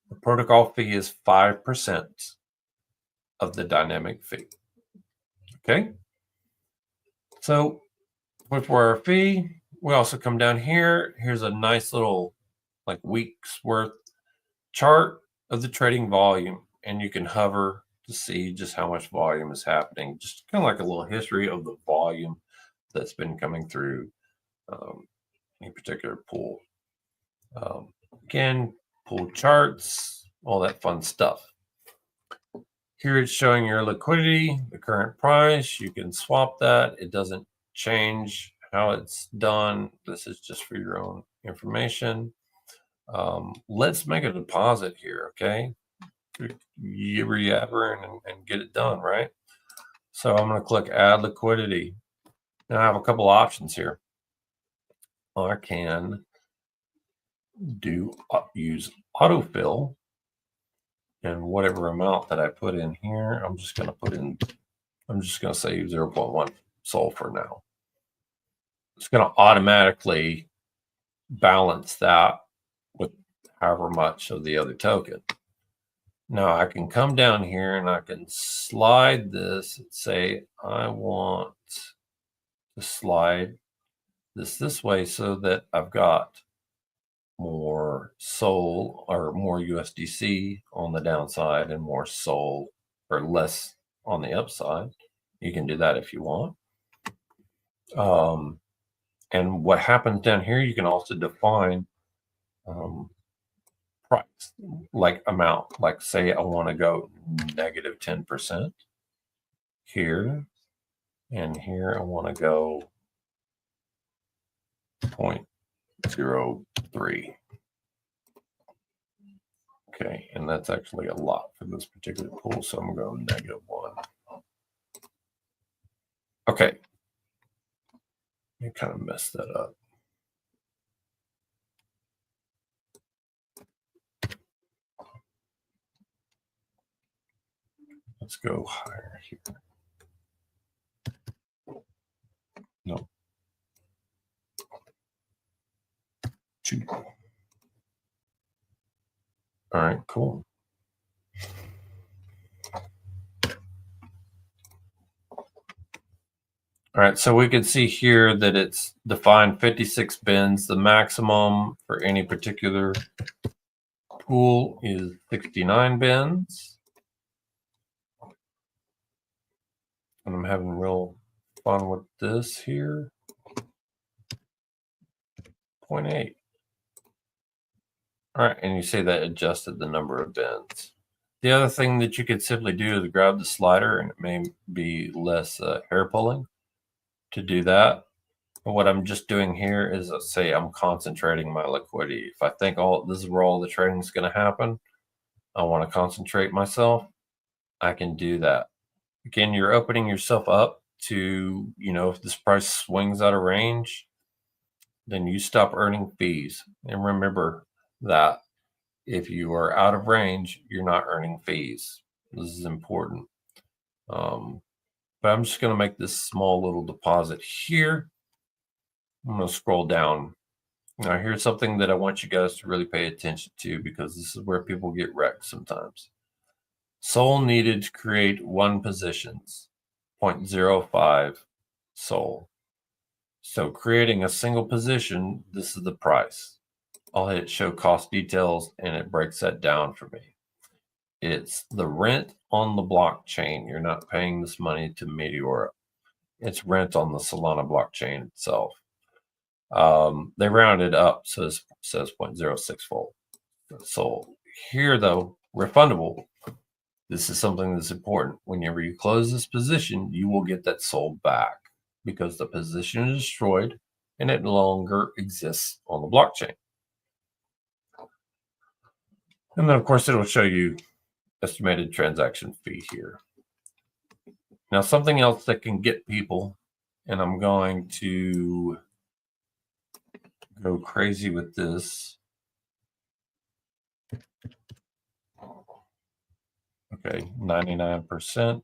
The protocol fee is 5% of the dynamic fee. Okay? So, for our fee, we also come down here. Here's a nice little, like, week's worth chart of the trading volume, and you can hover to see just how much volume is happening. Just kind of like a little history of the volume that's been coming through any particular pool. Again, pool charts, all that fun stuff. Here it's showing your liquidity, the current price. You can swap that. It doesn't change how it's done. This is just for your own information. Let's make a deposit here, okay? Yabber and get it done, right? So I'm going to click add liquidity. Now I have a couple options here. I can use autofill, and whatever amount that I put in here, I'm just going to say 0.1 Sol for now. It's going to automatically balance that with however much of the other token. Now I can come down here and I can slide this and say I want to slide this way so that I've got more Sol or more USDC on the downside and more Sol or less on the upside. You can do that if you want. And what happens down here, you can also define price, like amount, like say I want to go negative 10% here, and here I want to go 0.03. Okay, and that's actually a lot for this particular pool, so I'm going to go -1. Okay, you kind of messed that up. Let's go higher here. No. 2. All right, cool. All right, so we can see here that it's defined 56 bins. The maximum for any particular pool is 69 bins. And I'm having real fun with this here. 0.8. All right, and you see that adjusted the number of bins. The other thing that you could simply do is grab the slider, and it may be less hair pulling to do that. what I'm just doing here is, let's say I'm concentrating my liquidity. If I think this is where all the trading is going to happen, I want to concentrate myself, I can do that. Again, you're opening yourself up to, if this price swings out of range, then you stop earning fees. And remember that if you are out of range, you're not earning fees. This is important. But I'm just going to make this small little deposit here. I'm going to scroll down. Now, here's something that I want you guys to really pay attention to, because this is where people get wrecked sometimes. Sol needed to create 1 positions, 0.05 Sol. So creating a single position, this is the price. I'll hit show cost details and it breaks that down for me. It's the rent on the blockchain. You're not paying this money to Meteora. It's rent on the Solana blockchain itself. They rounded up, so it says 0.06 fold. So here, though, refundable. This is something that's important. Whenever you close this position, you will get that sold back because the position is destroyed and it no longer exists on the blockchain. And then, of course, it'll show you estimated transaction fee here. Now, something else that can get people, and I'm going to go crazy with this. Okay, 99%.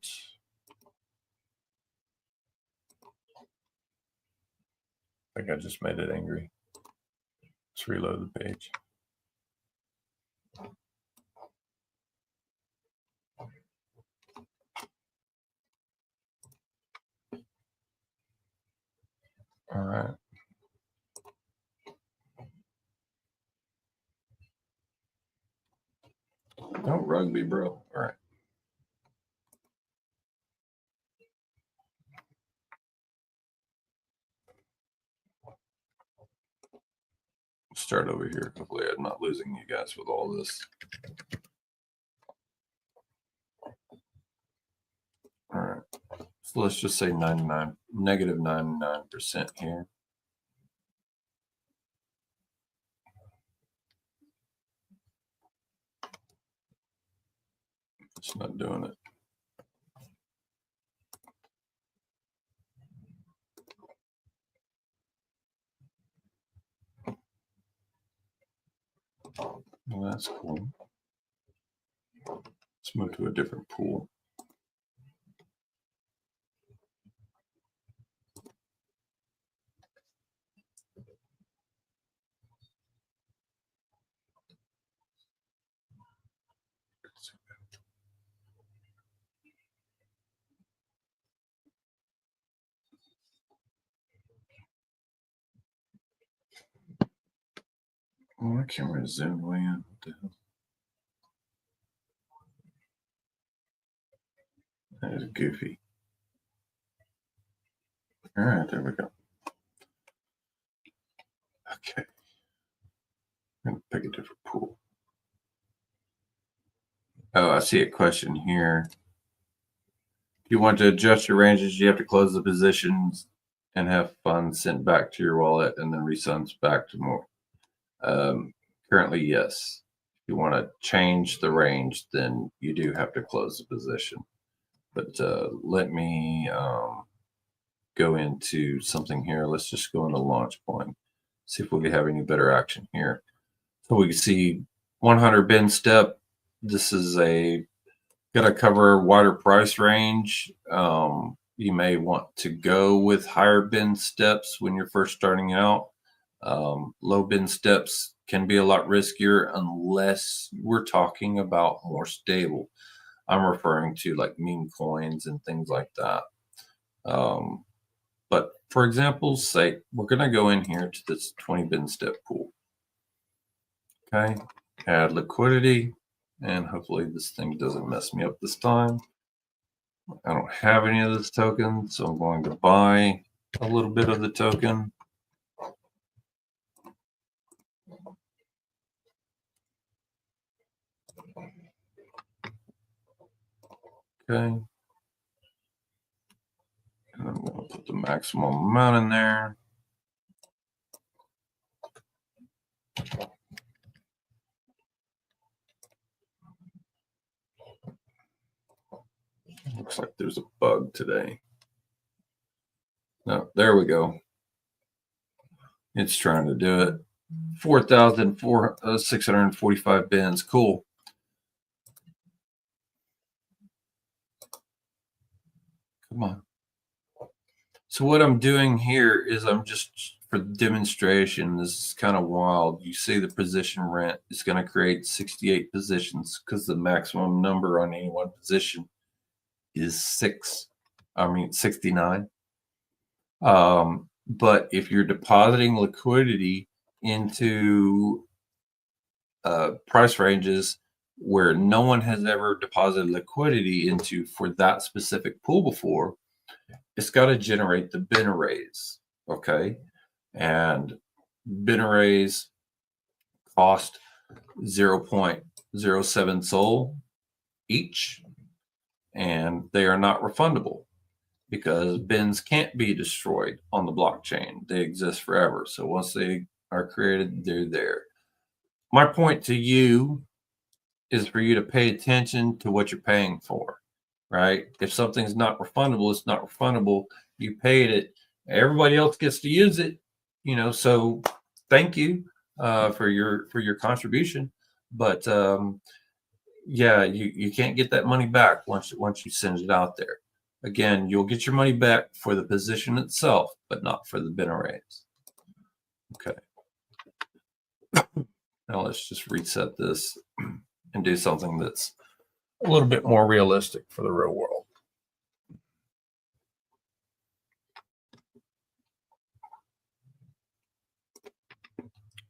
I think I just made it angry. Let's reload the page. All right. Don't rug me, bro. All right. Start over here. Hopefully I'm not losing you guys with all this. All right. So let's just say negative 99% here. It's not doing it. Well, that's cool. Let's move to a different pool. Oh, my camera is zoomed way in. What the hell? That is goofy. All right, there we go. Okay. I'm going to pick a different pool. Oh, I see a question here. If you want to adjust your ranges, you have to close the positions and have funds sent back to your wallet and then refunds back to more. Currently, yes. If you want to change the range, then you do have to close the position. But let me go into something here. Let's just go into launch point. See if we can have any better action here. So we can see 100 bin step. This is got to cover a wider price range. You may want to go with higher bin steps when you're first starting out. Low bin steps can be a lot riskier unless we're talking about more stable. I'm referring to like meme coins and things like that. But for example's sake, we're going to go in here to this 20 bin step pool. Okay, add liquidity, and hopefully this thing doesn't mess me up this time. I don't have any of this token, so I'm going to buy a little bit of the token. Okay. And I'm going to put the maximum amount in there. Looks like there's a bug today. No, there we go. It's trying to do it. 4,645 bins. Cool. Come on. So what I'm doing here is I'm just, for demonstration, this is kind of wild. You see the position rent is going to create 68 positions because the maximum number on any one position is 69. But if you're depositing liquidity into price ranges where no one has ever deposited liquidity into for that specific pool before, it's got to generate the bin arrays, okay? And bin arrays cost 0.07 SOL each, and they are not refundable because bins can't be destroyed on the blockchain. They exist forever. So once they are created, they're there. My point to you is for you to pay attention to what you're paying for, right? If something's not refundable, it's not refundable. You paid it. Everybody else gets to use it, you know. So thank you for your contribution, but yeah, you can't get that money back once you send it out there. Again, you'll get your money back for the position itself, but not for the bin arrays. Okay. Now let's just reset this and do something that's a little bit more realistic for the real world.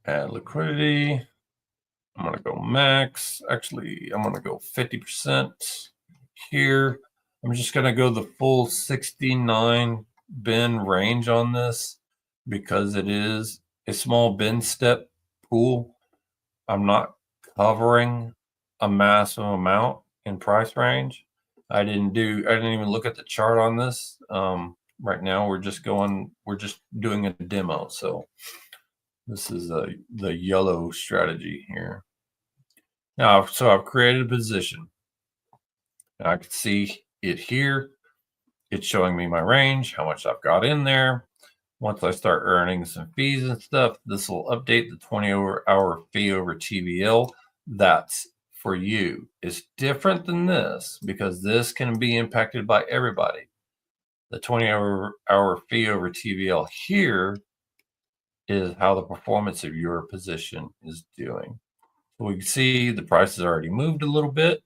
Add liquidity. I'm going to go max. Actually, I'm going to go 50% here. I'm just going to go the full 69 bin range on this because it is a small bin step pool. I'm not covering a massive amount in price range. I didn't even look at the chart on this. Right now we're just doing a demo. So this is the yellow strategy here. Now, so I've created a position. I can see it here. It's showing me my range, how much I've got in there. Once I start earning some fees and stuff, this will update the 20-hour fee over TVL. That's for you. It's different than this because this can be impacted by everybody. The 20-hour fee over TVL here is how the performance of your position is doing. So we can see the price has already moved a little bit.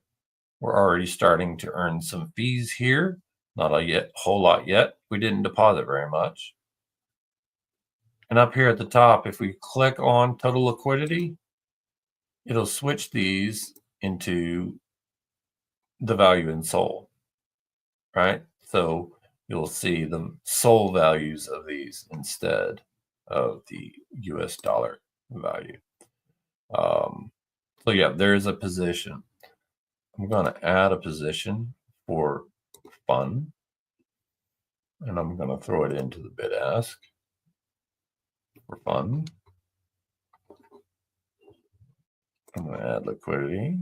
We're already starting to earn some fees here. Not a whole lot yet. We didn't deposit very much. And up here at the top, if we click on total liquidity, it'll switch these into the value in SOL, right? So you'll see the SOL values of these instead of the US dollar value. So yeah, there's a position. I'm going to add a position for fun, and I'm going to throw it into the bid ask for fun. I'm going to add liquidity.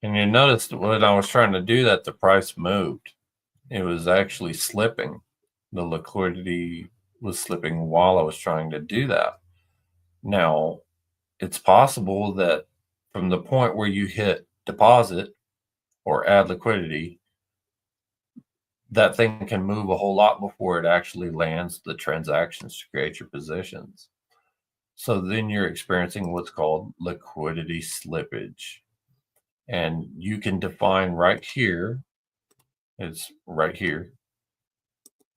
And you noticed when I was trying to do that, the price moved. It was actually slipping. The liquidity was slipping while I was trying to do that. Now, it's possible that from the point where you hit deposit or add liquidity, that thing can move a whole lot before it actually lands the transactions to create your positions. So then you're experiencing what's called liquidity slippage. And you can define right here, it's right here.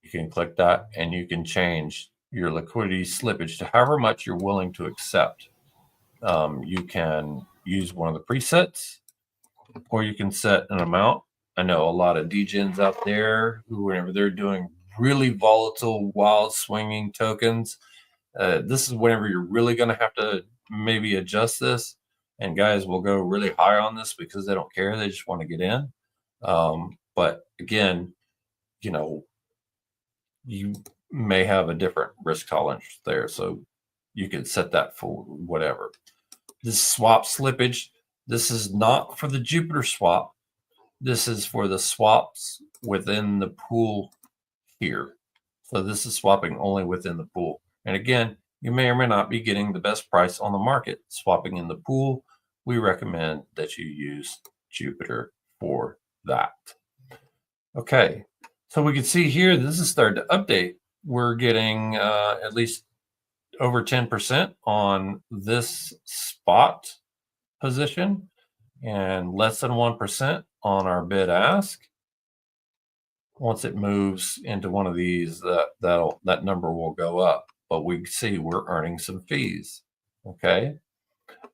You can click that and you can change your liquidity slippage to however much you're willing to accept. You can use one of the presets, or you can set an amount. I know a lot of degens out there who, whenever they're doing really volatile, wild swinging tokens, this is whenever you're really going to have to maybe adjust this. And guys will go really high on this because they don't care. They just want to get in. But again, you know, you may have a different risk tolerance there. So you can set that for whatever. This swap slippage, this is not for the Jupiter swap. This is for the swaps within the pool here. So this is swapping only within the pool. And again, you may or may not be getting the best price on the market swapping in the pool. We recommend that you use Jupiter for that. Okay, so we can see here, this is starting to update. We're getting at least over 10% on this spot position and less than 1% on our bid ask. Once it moves into one of these, that number will go up, but we see we're earning some fees. Okay,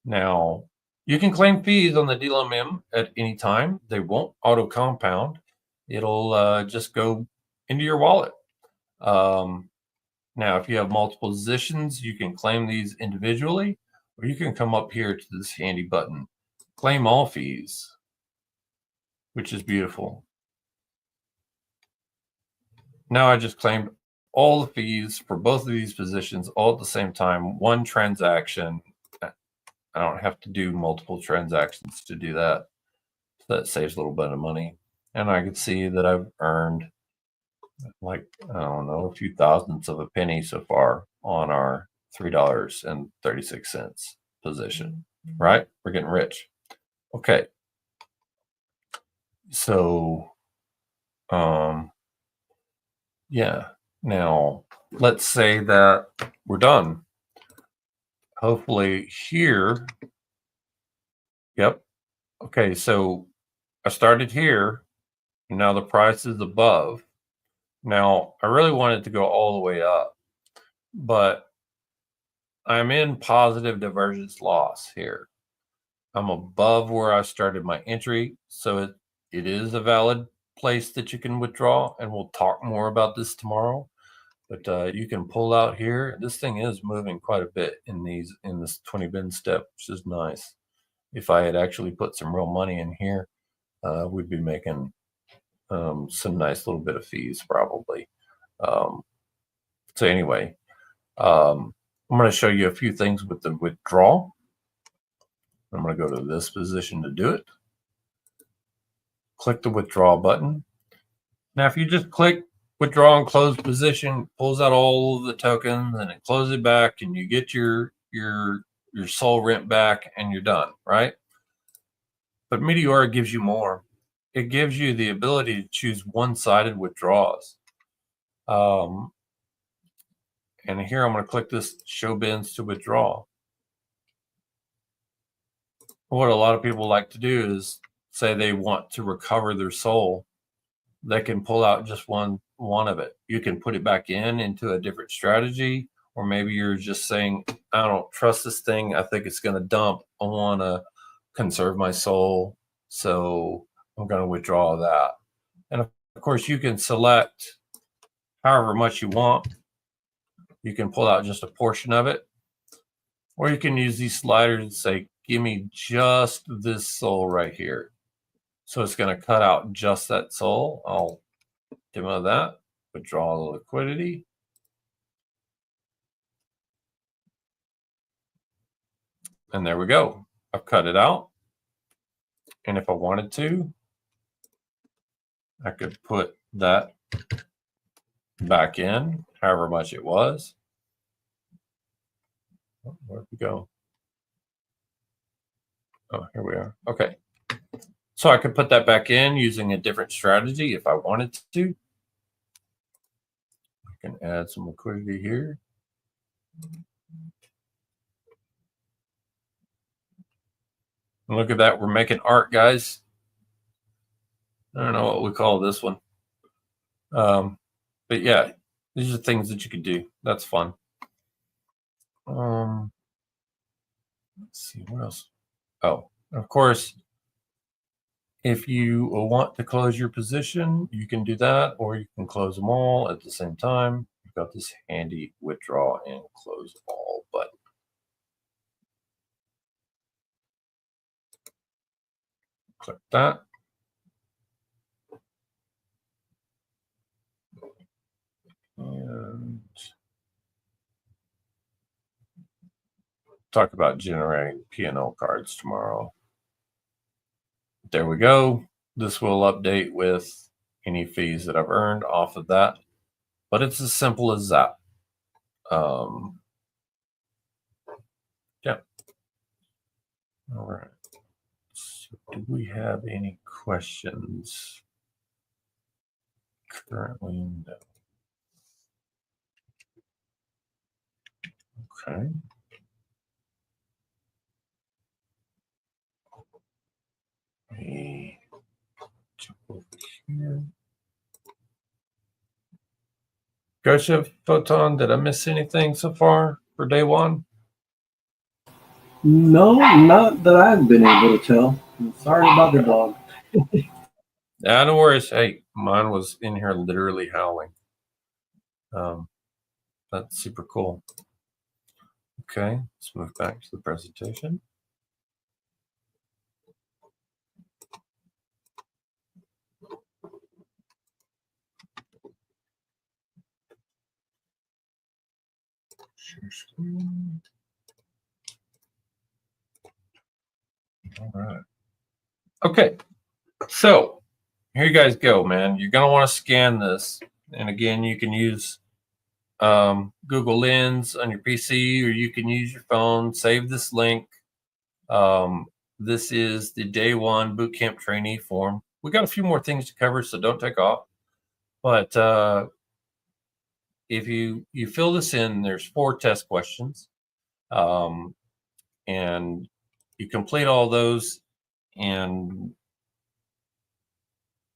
now you can claim fees on the DLMM at any time. They won't auto compound. It'll just go into your wallet. Now, if you have multiple positions, you can claim these individually, or you can come up here to this handy button, claim all fees, which is beautiful. Now I just claimed all the fees for both of these positions all at the same time, one transaction. I don't have to do multiple transactions to do that. So that saves a little bit of money. And I can see that I've earned like, I don't know, a few thousandths of a penny so far on our $3.36 position, right? We're getting rich. Okay. So, yeah. Now, let's say that we're done. Hopefully here, yep. Okay, so I started here, and now the price is above. Now, I really wanted to go all the way up, but I'm in positive divergence loss here. I'm above where I started my entry, so it is a valid place that you can withdraw, and we'll talk more about this tomorrow. But you can pull out here. This thing is moving quite a bit in this 20 bin step, which is nice. If I had actually put some real money in here, we'd be making some nice little bit of fees probably. So anyway, I'm going to show you a few things with the withdrawal. I'm going to go to this position to do it. Click the withdraw button. Now, if you just click withdraw and close position, pulls out all of the tokens and it closes it back, and you get your soul rent back, and you're done, right? But Meteora gives you more. It gives you the ability to choose one-sided withdrawals. And here I'm going to click this show bins to withdraw. What a lot of people like to do is say they want to recover their soul. They can pull out just one of it. You can put it back into a different strategy, or maybe you're just saying, I don't trust this thing. I think it's going to dump. I want to conserve my soul, so I'm going to withdraw that. And of course, you can select however much you want. You can pull out just a portion of it, or you can use these sliders and say, give me just this soul right here. So it's going to cut out just that soul. I'll demo that, withdraw the liquidity. And there we go. I've cut it out. And if I wanted to, I could put that back in, however much it was. Where'd we go? Oh, here we are. Okay. So I could put that back in using a different strategy if I wanted to. I can add some liquidity here. And look at that. We're making art, guys. I don't know what we call this one. But yeah, these are things that you could do. That's fun. Let's see, what else? Oh, of course, if you want to close your position, you can do that, or you can close them all at the same time. You've got this handy withdraw and close all button. Click that. And talk about generating P&L cards tomorrow. There we go. This will update with any fees that I've earned off of that, but it's as simple as that. Yeah. All right. So do we have any questions? Currently, no. Okay. Let me jump over here. Gosha, Photon, did I miss anything so far for day one? No, not that I've been able to tell. Sorry about the dog. Yeah, no worries. Hey, mine was in here literally howling. That's super cool. Okay, let's move back to the presentation. Share screen. All right. Okay, so here you guys go, man. You're gonna want to scan this, and again, you can use Google Lens on your PC, or you can use your phone. Save this link. This is the day one bootcamp trainee form. We got a few more things to cover, so don't take off. But if you fill this in, there's 4 test questions, and you complete all those, and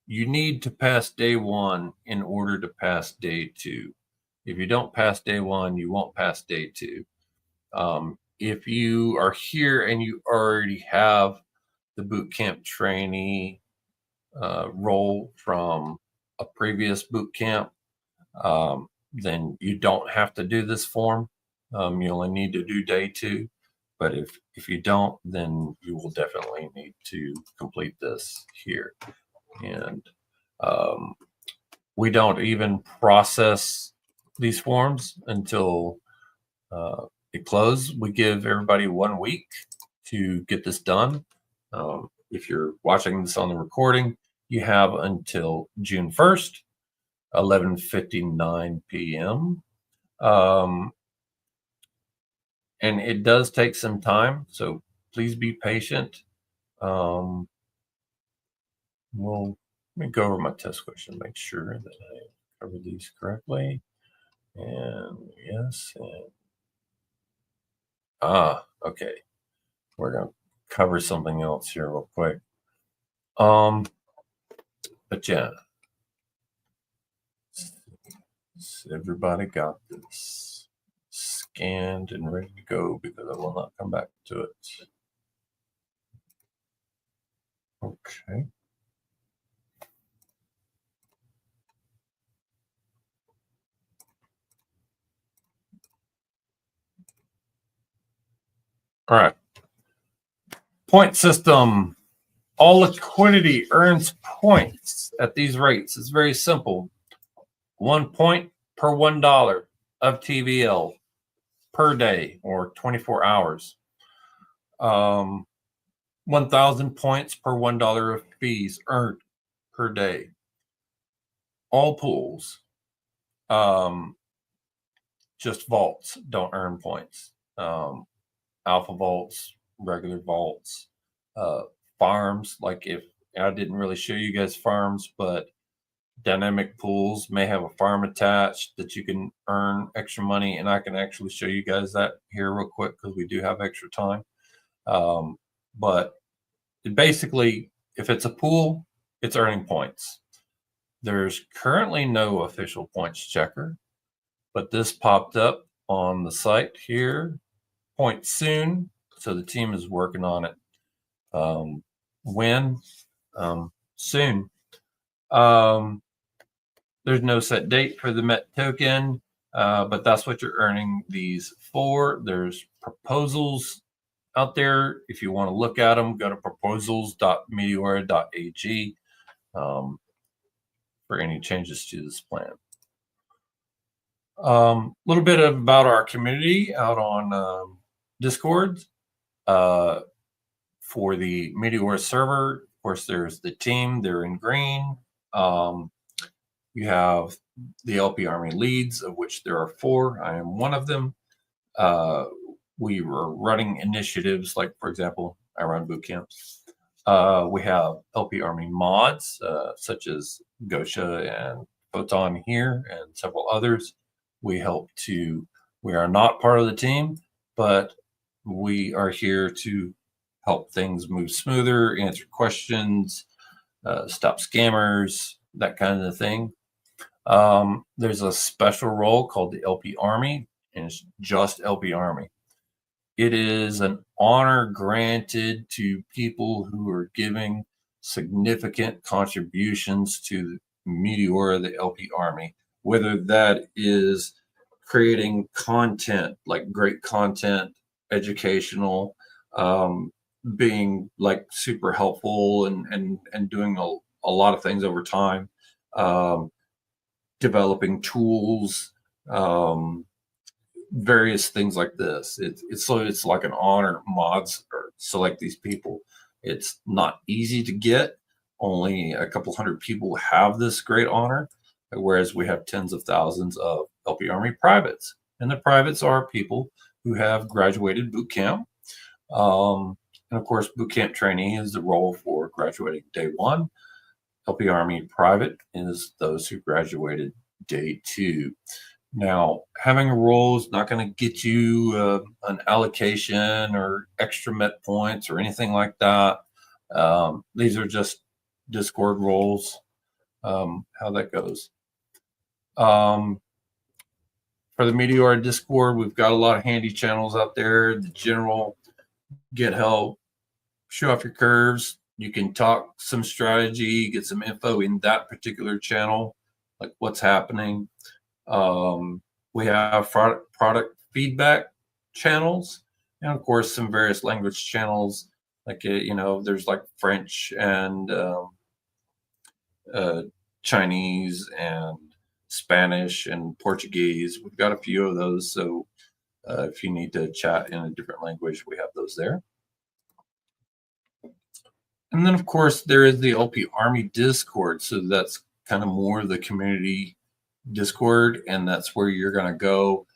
you need to pass day one in order to pass day 2. If you don't pass day 1, you won't pass day 2. If you are here and you already have the bootcamp trainee role from a previous bootcamp, then you don't have to do this form. You only need to do day 2. But if you don't, then you will definitely need to complete this here. And we don't even process these forms until it closes. We give everybody 1 week to get this done. If you're watching this on the recording, you have until June 1st, 11:59 p.m. And it does take some time, so please be patient. Let me go over my test question, make sure that I cover these correctly. And yes, and okay. We're gonna cover something else here real quick. But yeah, everybody got this scanned and ready to go, because I will not come back to it. Okay. All right. Point system. All liquidity earns points at these rates. It's very simple. 1 point per $1 of TVL per day, or 24 hours. 1,000 points per $1 of fees earned per day. All pools, just vaults don't earn points. Alpha vaults, regular vaults, farms. Like, if I didn't really show you guys farms, but dynamic pools may have a farm attached that you can earn extra money, and I can actually show you guys that here real quick because we do have extra time. But basically, if it's a pool, it's earning points. There's currently no official points checker, but this popped up on the site here. Point soon, so the team is working on it. When? Soon. There's no set date for the MET token, but that's what you're earning these for. There's proposals out there. If you want to look at them, go to proposals.meteora.ag for any changes to this plan. A little bit about our community out on Discord. For the Meteora server, of course, there's the team. They're in green. You have the LP Army leads, of which there are 4. I am one of them. We were running initiatives like, for example, I run Bootcamp. We have LP Army mods, such as Gosha and Photon here and several others. We are not part of the team, but we are here to help things move smoother, answer questions, stop scammers, that kind of thing. There's a special role called the LP Army, and it's just LP Army. It is an honor granted to people who are giving significant contributions to Meteora, the LP Army, whether that is creating content, like great content, educational, being like super helpful and doing a lot of things over time, developing tools, various things like this. It's like an honor. Mods or select these people. It's not easy to get. Only a couple hundred people have this great honor, whereas we have tens of thousands of LP Army privates. And the privates are people who have graduated boot camp. And of course, boot camp trainee is the role for graduating day 1. LP Army private is those who graduated day 2. Now, having a role is not going to get you an allocation or extra met points or anything like that. These are just Discord roles, how that goes. For the Meteora Discord, we've got a lot of handy channels out there. The general, get help, show off your curves. You can talk some strategy, get some info in that particular channel, like what's happening. We have product feedback channels, and of course some various language channels, like there's like French and Chinese and Spanish and Portuguese. We've got a few of those, so if you need to chat in a different language, we have those there. And then of course there is the LP Army Discord, so that's kind of more the community Discord, and that's where you're going to go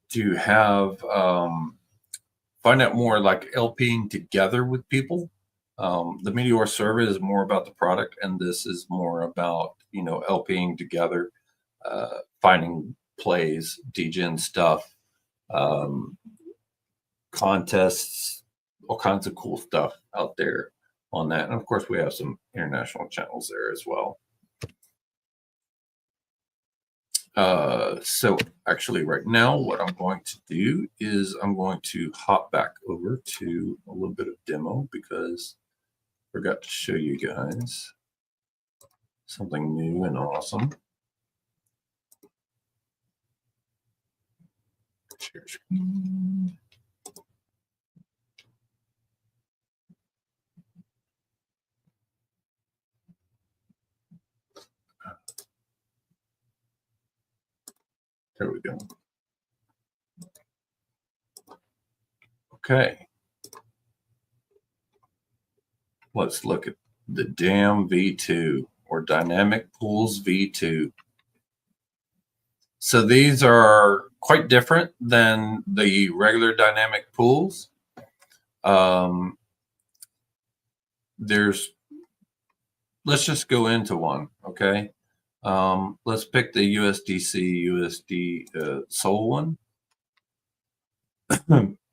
to have find out more like LPing together with people. The Meteor server is more about the product, and this is more about LPing together, finding plays, degen stuff, contests, all kinds of cool stuff out there on that. And of course we have some international channels there as well. So actually right now what I'm going to do is I'm going to hop back over to a little bit of demo, because I forgot to show you guys something new and awesome. Share screen. There we go. Okay. Let's look at the DAMM V2, or Dynamic Pools V2. So these are quite different than the regular dynamic pools. Let's just go into one, okay? Let's pick the USDC USD Sol one.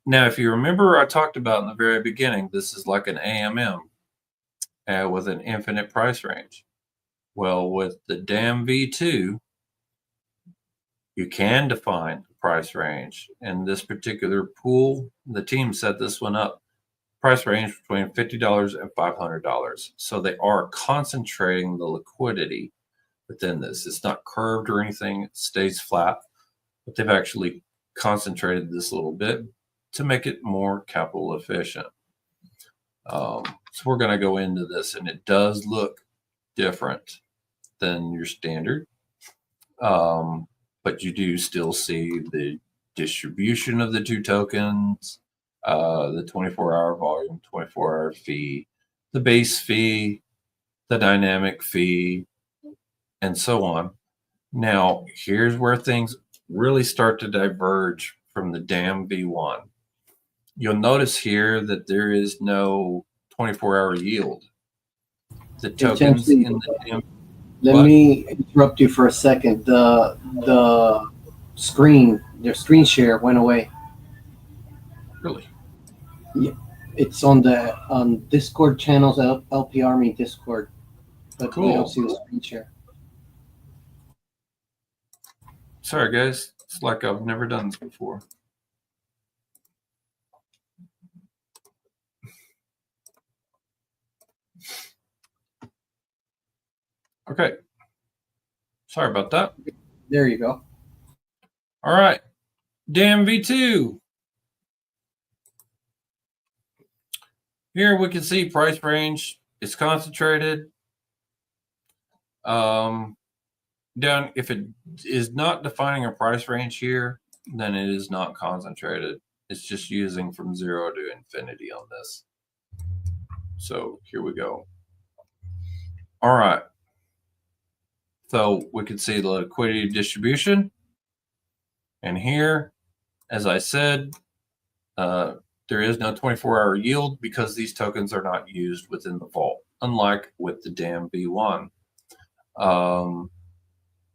Now, if you remember, I talked about in the very beginning, this is like an AMM with an infinite price range. Well, with the DAMM V2, you can define a price range. In this particular pool, the team set this one up. Price range between $50 and $500. So they are concentrating the liquidity within this. It's not curved or anything, it stays flat, but they've actually concentrated this a little bit to make it more capital efficient. So we're going to go into this, and it does look different than your standard, but you do still see the distribution of the two tokens. the 24-hour volume, 24-hour fee, the base fee, the dynamic fee, and so on. Now, here's where things really start to diverge from the DAMM V1. You'll notice here that there is no 24-hour yield. The tokens in the DAMM. Let me interrupt you for a second. The screen, their screen share went away. Really? Yeah, it's on Discord channels, LP Army Discord, but we don't see the screen share. Sorry, guys. It's like I've never done this before. Okay. Sorry about that. There you go. All right. DAMM V2. Here we can see price range. It's concentrated. Down, if it is not defining a price range here, then it is not concentrated. It's just using from 0 to infinity on this. So here we go. All right. So we can see the liquidity distribution. And here, as I said, there is no 24-hour yield because these tokens are not used within the vault, unlike with the DAMM V1.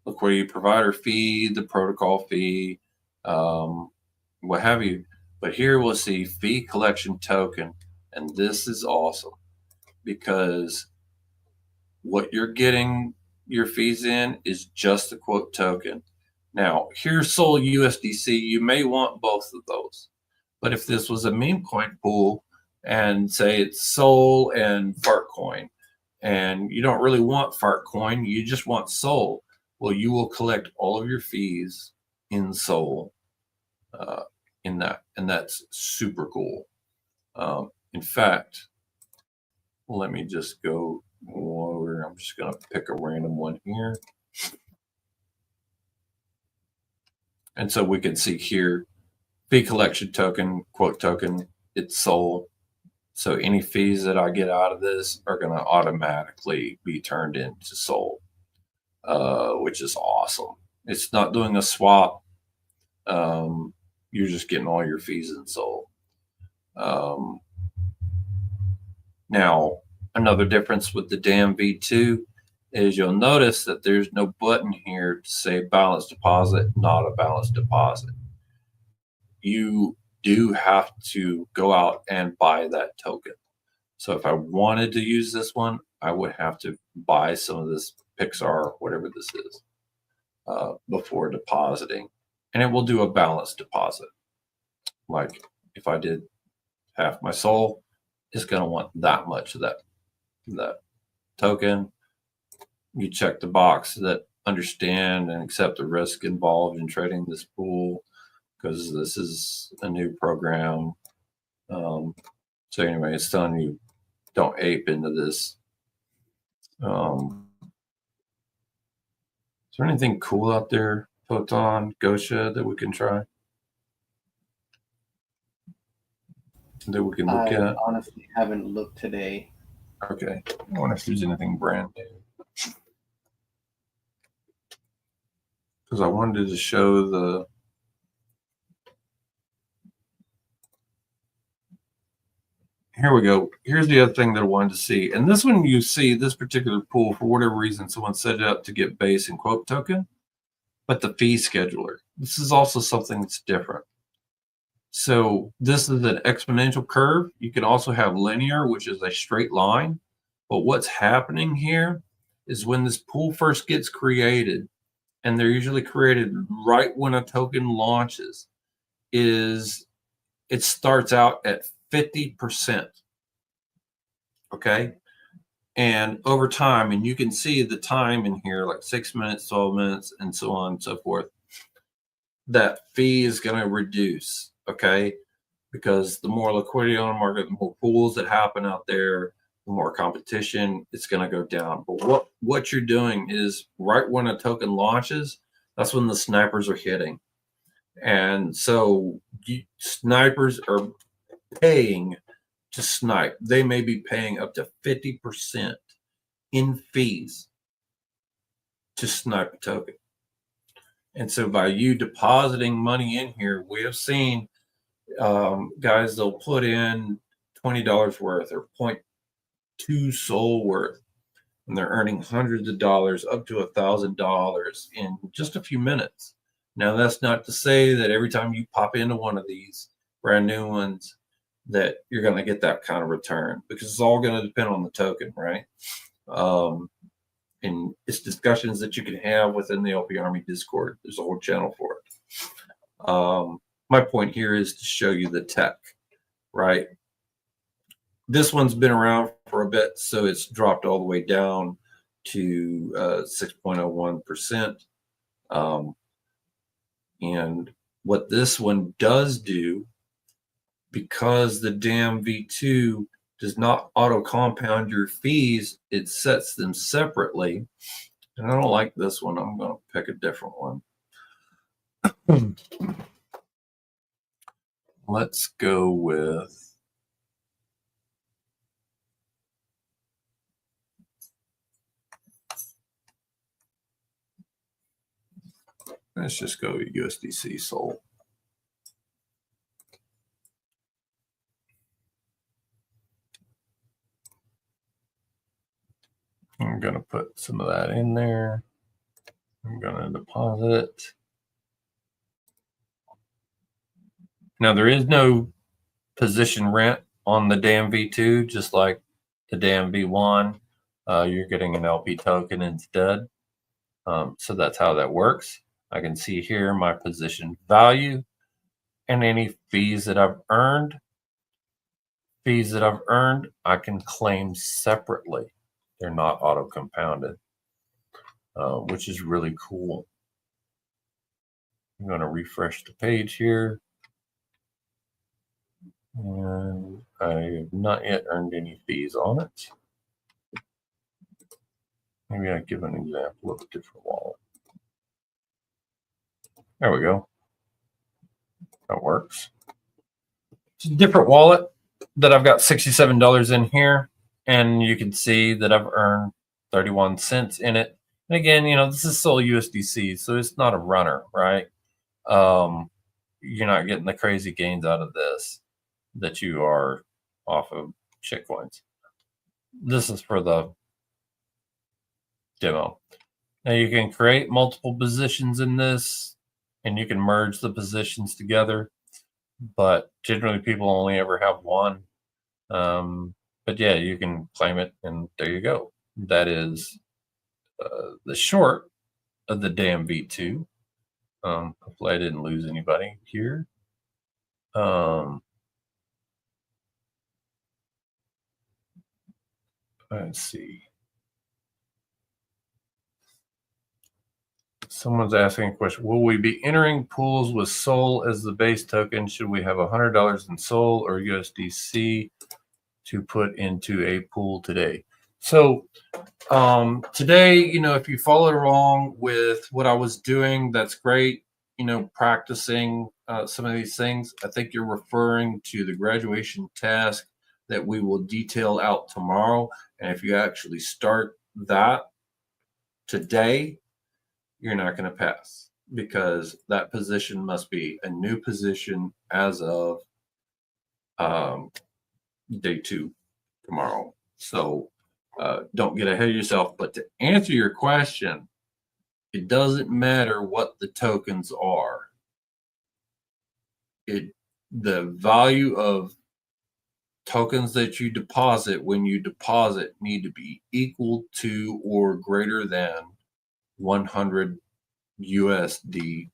Liquidity provider fee, the protocol fee, what have you. But here we'll see fee collection token. And this is awesome because what you're getting your fees in is just the quote token. Now, here's Sol USDC. You may want both of those. But if this was a meme coin pool and say it's Sol and Fart Coin, and you don't really want Fart Coin, you just want Sol, well, you will collect all of your fees in Sol in that. And that's super cool. In fact, let me just go over. I'm just going to pick a random one here. And so we can see here, fee collection token, quote token, it's Sol. So any fees that I get out of this are going to automatically be turned into Sol, which is awesome. It's not doing a swap. You're just getting all your fees in Sol. Now, another difference with the DAMM V2 is you'll notice that there's no button here to say balance deposit, not a balance deposit. You do have to go out and buy that token. So if I wanted to use this one, I would have to buy some of this Pixar, whatever this is, before depositing. And it will do a balance deposit. Like if I did half my Sol, it's going to want that much of that token. You check the box that understand and accept the risk involved in trading this pool, because this is a new program. So anyway, it's telling you don't ape into this. Is there anything cool out there, Photon, Gosha, that we can try? That we can look at? I honestly haven't looked today. Okay. I wonder if there's anything brand new. Because I wanted to show the here we go. Here's the other thing that I wanted to see. And this one, you see this particular pool, for whatever reason, someone set it up to get base and quote token, but the fee scheduler. This is also something that's different. So this is an exponential curve. You can also have linear, which is a straight line. But what's happening here is when this pool first gets created, and they're usually created right when a token launches, is it starts out at 50%. Okay. And over time, and you can see the time in here, like 6 minutes, 12 minutes, and so on and so forth, that fee is going to reduce. Okay. Because the more liquidity on the market, the more pools that happen out there, the more competition, it's going to go down. But what you're doing is right when a token launches, that's when the snipers are hitting. And so snipers are paying to snipe. They may be paying up to 50% in fees to snipe a token. And so by you depositing money in here, we have seen guys, they'll put in $20 worth or 0.2 SOL worth, and they're earning hundreds of dollars, up to $1,000 in just a few minutes. Now, that's not to say that every time you pop into one of these brand new ones that you're going to get that kind of return, because it's all going to depend on the token, right? And it's discussions that you can have within the LP Army Discord. There's a whole channel for it. My point here is to show you the tech, right? This one's been around for a bit, so it's dropped all the way down to 6.01%. And what this one does do, because the DAMM V2 does not auto compound your fees, it sets them separately. And I don't like this one. I'm going to pick a different one. Let's go with, let's just go USDC SOL. I'm going to put some of that in there. I'm going to deposit it. Now, there is no position rent on the DAMM V2, just like the DAMM V1. You're getting an LP token instead. So that's how that works. I can see here my position value and any fees that I've earned. Fees that I've earned, I can claim separately. They're not auto compounded, which is really cool. I'm going to refresh the page here. And I have not yet earned any fees on it. Maybe I give an example of a different wallet. There we go. That works. It's a different wallet that I've got $67 in here. And you can see that I've earned 31 cents in it. And again, you know, this is SOL USDC, so it's not a runner, right? You're not getting the crazy gains out of this that you are off of shitcoins. This is for the demo. Now you can create multiple positions in this, and you can merge the positions together, but generally people only ever have one. But yeah, you can claim it, and there you go. That is the short of the DAMM V2. Hopefully I didn't lose anybody here. Let's see. Someone's asking a question. Will we be entering pools with SOL as the base token? Should we have $100 in SOL or USDC to put into a pool today? So today, you know, if you followed along with what I was doing, that's great. You know, practicing some of these things. I think you're referring to the graduation task that we will detail out tomorrow. And if you actually start that today, you're not going to pass, because that position must be a new position as of day 2 tomorrow. So don't get ahead of yourself. But to answer your question, it doesn't matter what the tokens are. The value of tokens that you deposit when you deposit need to be equal to or greater than 100 USD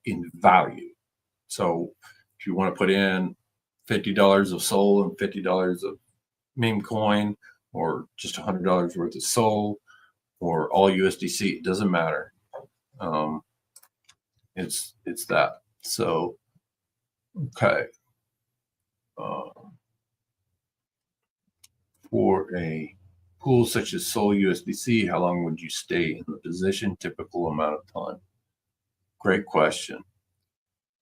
in value. So if you want to put in $50 of SOL and $50 of meme coin, or just $100 worth of SOL, or all USDC, it doesn't matter. It's that. So okay. For a pool such as SOL USDC, how long would you stay in the position? Typical amount of time. Great question.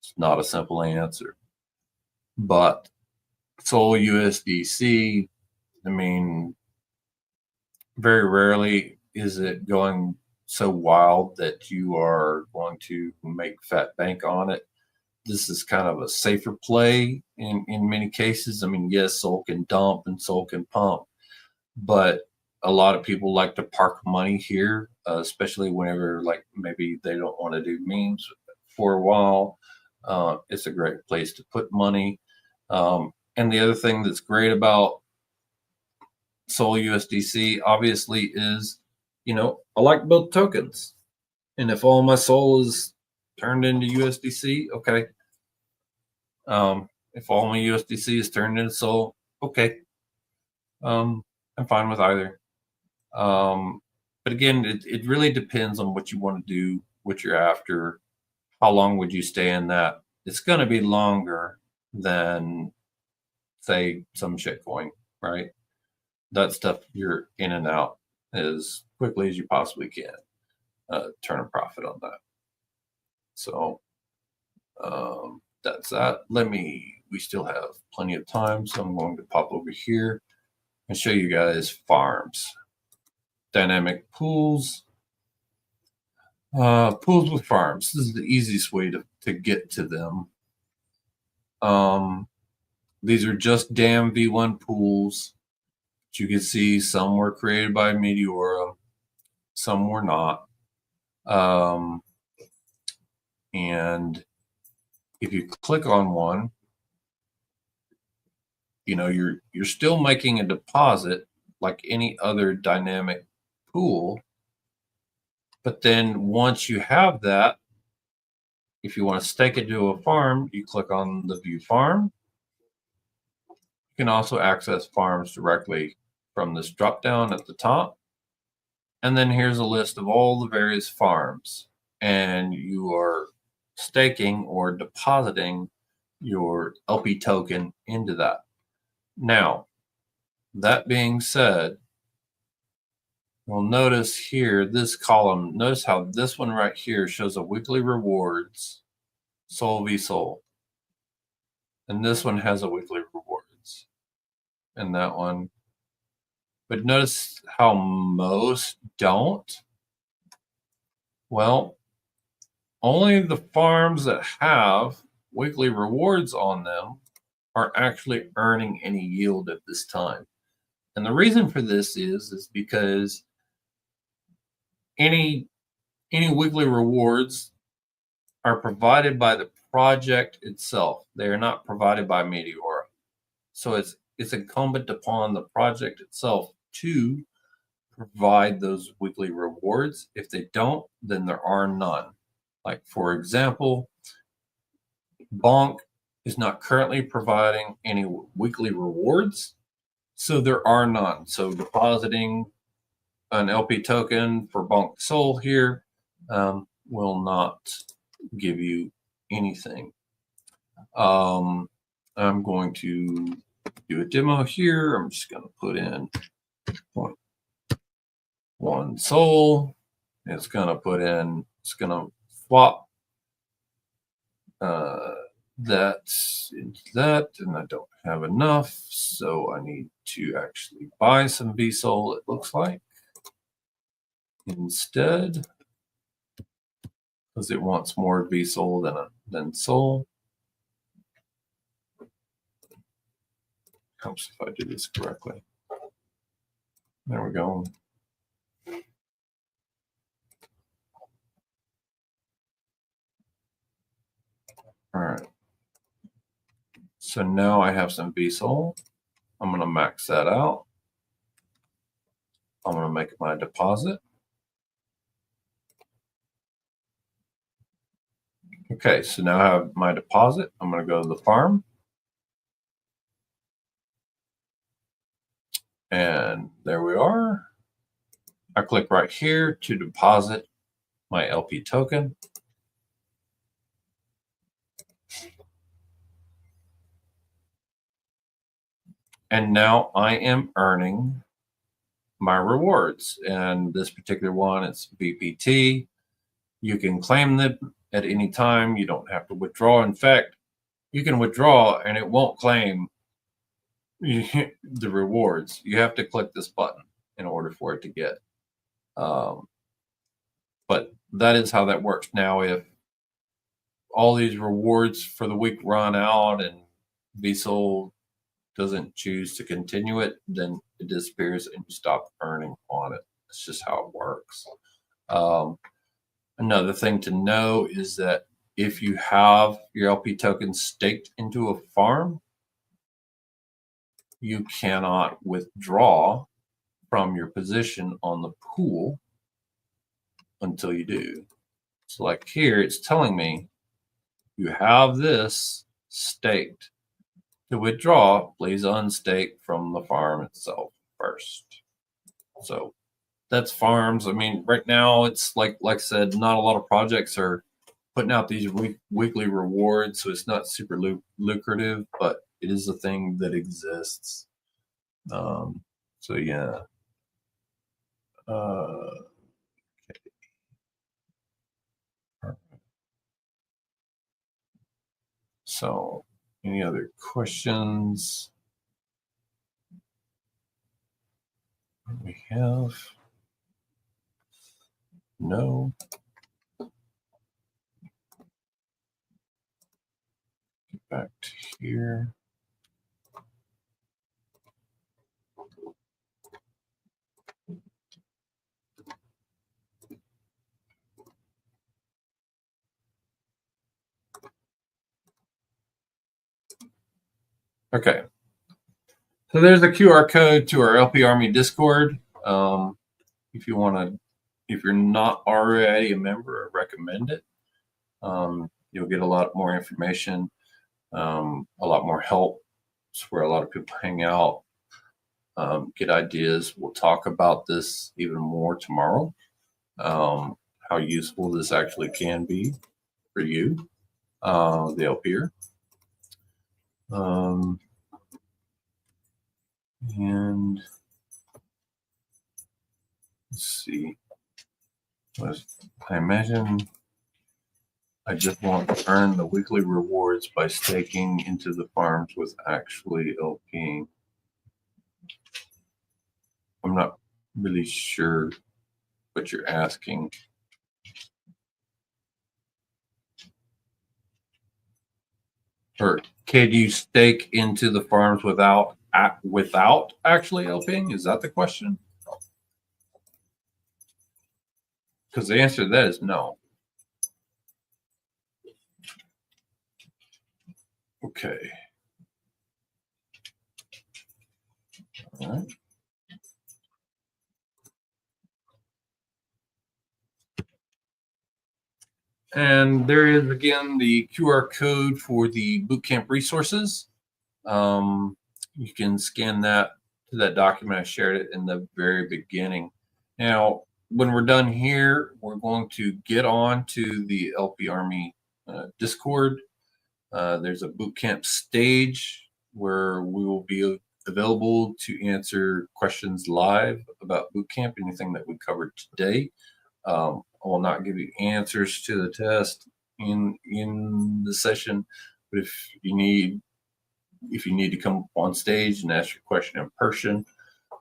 It's not a simple answer. But Sol USDC, I mean, very rarely is it going so wild that you are going to make fat bank on it. This is kind of a safer play in many cases. I mean, yes, Sol can dump and Sol can pump, but a lot of people like to park money here, especially whenever like maybe they don't want to do memes for a while. It's a great place to put money. And the other thing that's great about Sol USDC obviously is, you know, I like both tokens. And if all my Sol is turned into USDC, okay. If all my USDC is turned into Sol, okay. I'm fine with either. But again, it really depends on what you want to do, what you're after, how long would you stay in that. It's going to be longer than, say, some shitcoin, right? That stuff you're in and out as quickly as you possibly can. Turn a profit on that. So that's that. We still have plenty of time, so I'm going to pop over here and show you guys farms. Dynamic pools. Pools with farms. This is the easiest way to get to them. These are just DAMM V2 pools. You can see some were created by Meteora, some were not. And if you click on one, you know, you're still making a deposit like any other dynamic pool. But then once you have that, if you want to stake it to a farm, you click on the view farm. You can also access farms directly from this drop down at the top. And then here's a list of all the various farms. And you are staking or depositing your LP token into that. Now, that being said, we'll notice here, this column, notice how this one right here shows a weekly rewards, Sol v Sol. And this one has a weekly rewards. And that one. But notice how most don't. Well, only the farms that have weekly rewards on them are actually earning any yield at this time. And the reason for this is because any weekly rewards are provided by the project itself. They are not provided by Meteora. So it's incumbent upon the project itself to provide those weekly rewards. If they don't, then there are none. Like, for example, Bonk is not currently providing any weekly rewards, so there are none. So depositing an LP token for Bonk Sol here will not give you anything. I'm going to do a demo here. I'm just going to put in 0.1 Sol. It's going to swap that into that, and I don't have enough, so I need to actually buy some VSOL, it looks like, instead, because it wants more VSOL than Sol. Helps if I do this correctly. There we go. All right. So now I have some VSOL. I'm going to max that out. I'm going to make my deposit. Okay, so now I have my deposit. I'm going to go to the farm. And there we are. I click right here to deposit my LP token. And now I am earning my rewards. And this particular one, it's VPT. You can claim them at any time. You don't have to withdraw. In fact, you can withdraw and it won't claim the rewards. You have to click this button in order for it to get. But that is how that works. Now, if all these rewards for the week run out and VSOL doesn't choose to continue it, then it disappears and you stop earning on it. It's just how it works. Another thing to know is that if you have your LP tokens staked into a farm, you cannot withdraw from your position on the pool until you do. So like here, it's telling me you have this staked. To withdraw, please unstake from the farm itself first. So that's farms. I mean, right now it's like I said, not a lot of projects are putting out these weekly rewards, so it's not super lucrative, but it is a thing that exists. So yeah. Okay. So any other questions we have? No. Get back to here. Okay. So there's a QR code to our LP Army Discord. If you want to, if you're not already a member, I recommend it. You'll get a lot more information, a lot more help. It's where a lot of people hang out, get ideas. We'll talk about this even more tomorrow, how useful this actually can be for you, the LPer. And let's see. I imagine I just want to earn the weekly rewards by staking into the farms with actually LPing. I'm not really sure what you're asking. Or can you stake into the farms without actually LPing? Is that the question? Because the answer to that is no. Okay. All right. And there is, again, the QR code for the Bootcamp resources. You can scan that to that document. I shared it in the very beginning. Now, when we're done here, we're going to get on to the LP Army Discord. There's a Bootcamp stage where we will be available to answer questions live about Bootcamp, anything that we covered today. I will not give you answers to the test in the session, but if you need to come up on stage and ask your question in person,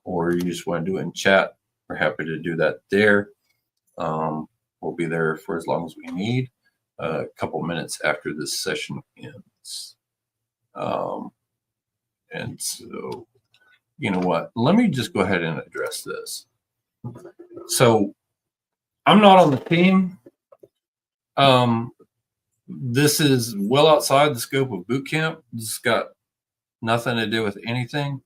or you just want to do it in chat, we're happy to do that there. We'll be there for as long as we need, a couple minutes after this session ends. And so, you know what? Let me just go ahead and address this. So I'm not on the team. This is well outside the scope of Bootcamp. This has got nothing to do with anything.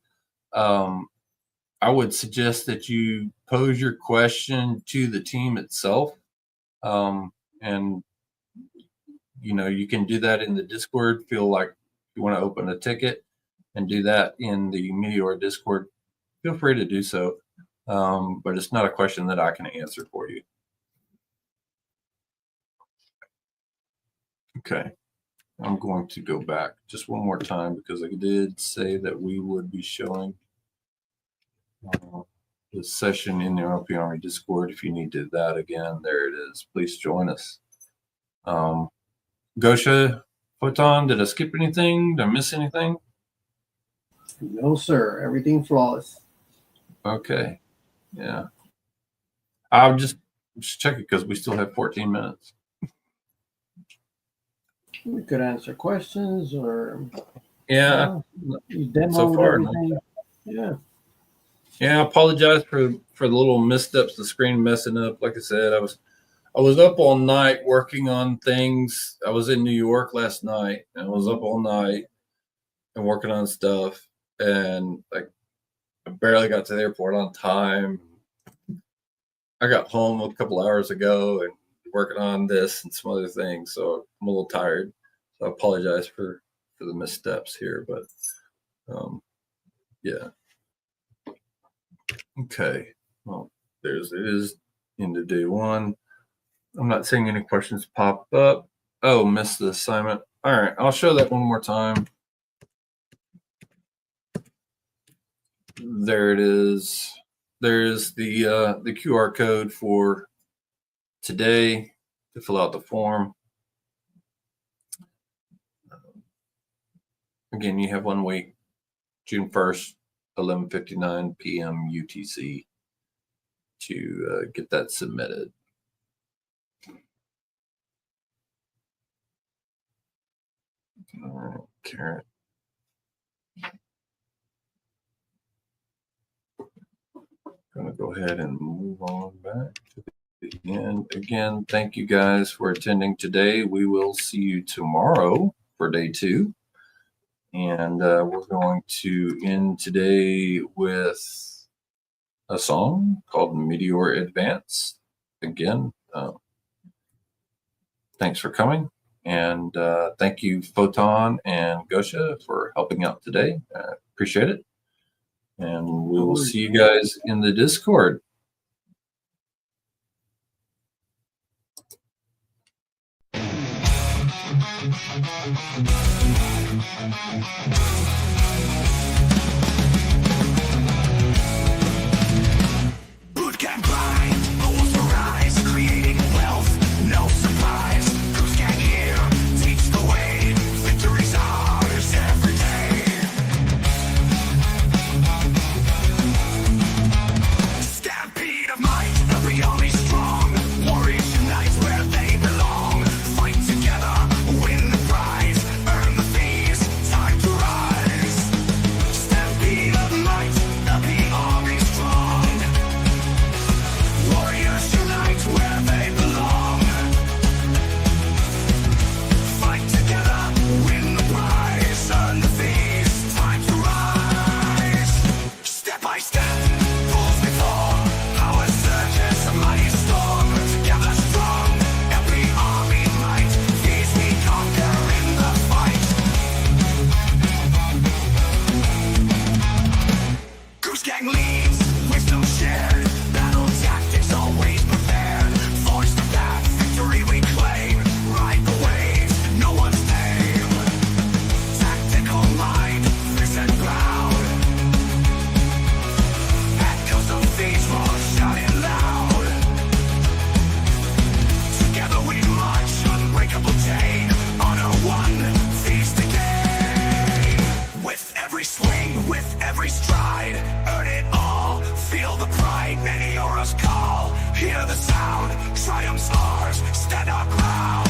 I would suggest that you pose your question to the team itself. And, you know, you can do that in the Discord. Feel like you want to open a ticket and do that in the Meteora Discord, feel free to do so. But it's not a question that I can answer for you. Okay, I'm going to go back just one more time because I did say that we would be showing the session in the LP Army Discord. If you need to that again, there it is. Please join us. Gosha, Photon, did I skip anything? Did I miss anything? No, sir. Everything flawless. Okay. Yeah. I'll just check it because we still have 14 minutes. We could answer questions or Yeah. you demoed So far, everything. Yeah. Yeah, I apologize for the little missteps, the screen messing up. Like I said, I was up all night working on things. I was in New York last night, and I was up all night and working on stuff, and like I barely got to the airport on time. I got home a couple hours ago and working on this and some other things, so I'm a little tired. So I apologize for the missteps here, but yeah. Okay, well, it is into day one. I'm not seeing any questions pop up. Oh, missed the assignment. All right, I'll show that one more time. There it is. There's the QR code for today to fill out the form. Again, you have 1 week, June 1st, 11:59 p.m. UTC to get that submitted. All right, Karen. Going to go ahead and move on back to the end. Again, thank you guys for attending today. We will see you tomorrow for day 2. And we're going to end today with a song called Meteora Advance. Again, thanks for coming. And thank you, Photon and Gosha, for helping out today. Appreciate it. And we will see you guys in the Discord. Bootcamp grind, goals arise, creating wealth, no surprise. Who's gang here? Teach the way. Victory's ours every day. Stampede of might, every army strong. Warriors unite where they belong. Fight together, win the prize, earn the fees, time to rise. Stampede of might, every army strong. Warriors unite where they belong. Fight together, win the prize, earn the fees, time to rise. Step by step, rules before, power surges, a mighty storm. Together strong, every army might, these we conquer in the fight. Goose Gang leads, wisdom shared, battle tactics always prepared. Forge the path, victory we claim, ride the waves, no one's tame. Tactical mind, fierce and proud. Echoes of these roars shouting loud. Together we march, unbreakable chain, honor one, feast again. With every swing, with every stride, earn it all, feel the pride, Meteora's call. Hear the sound, triumph's ours, stand our ground.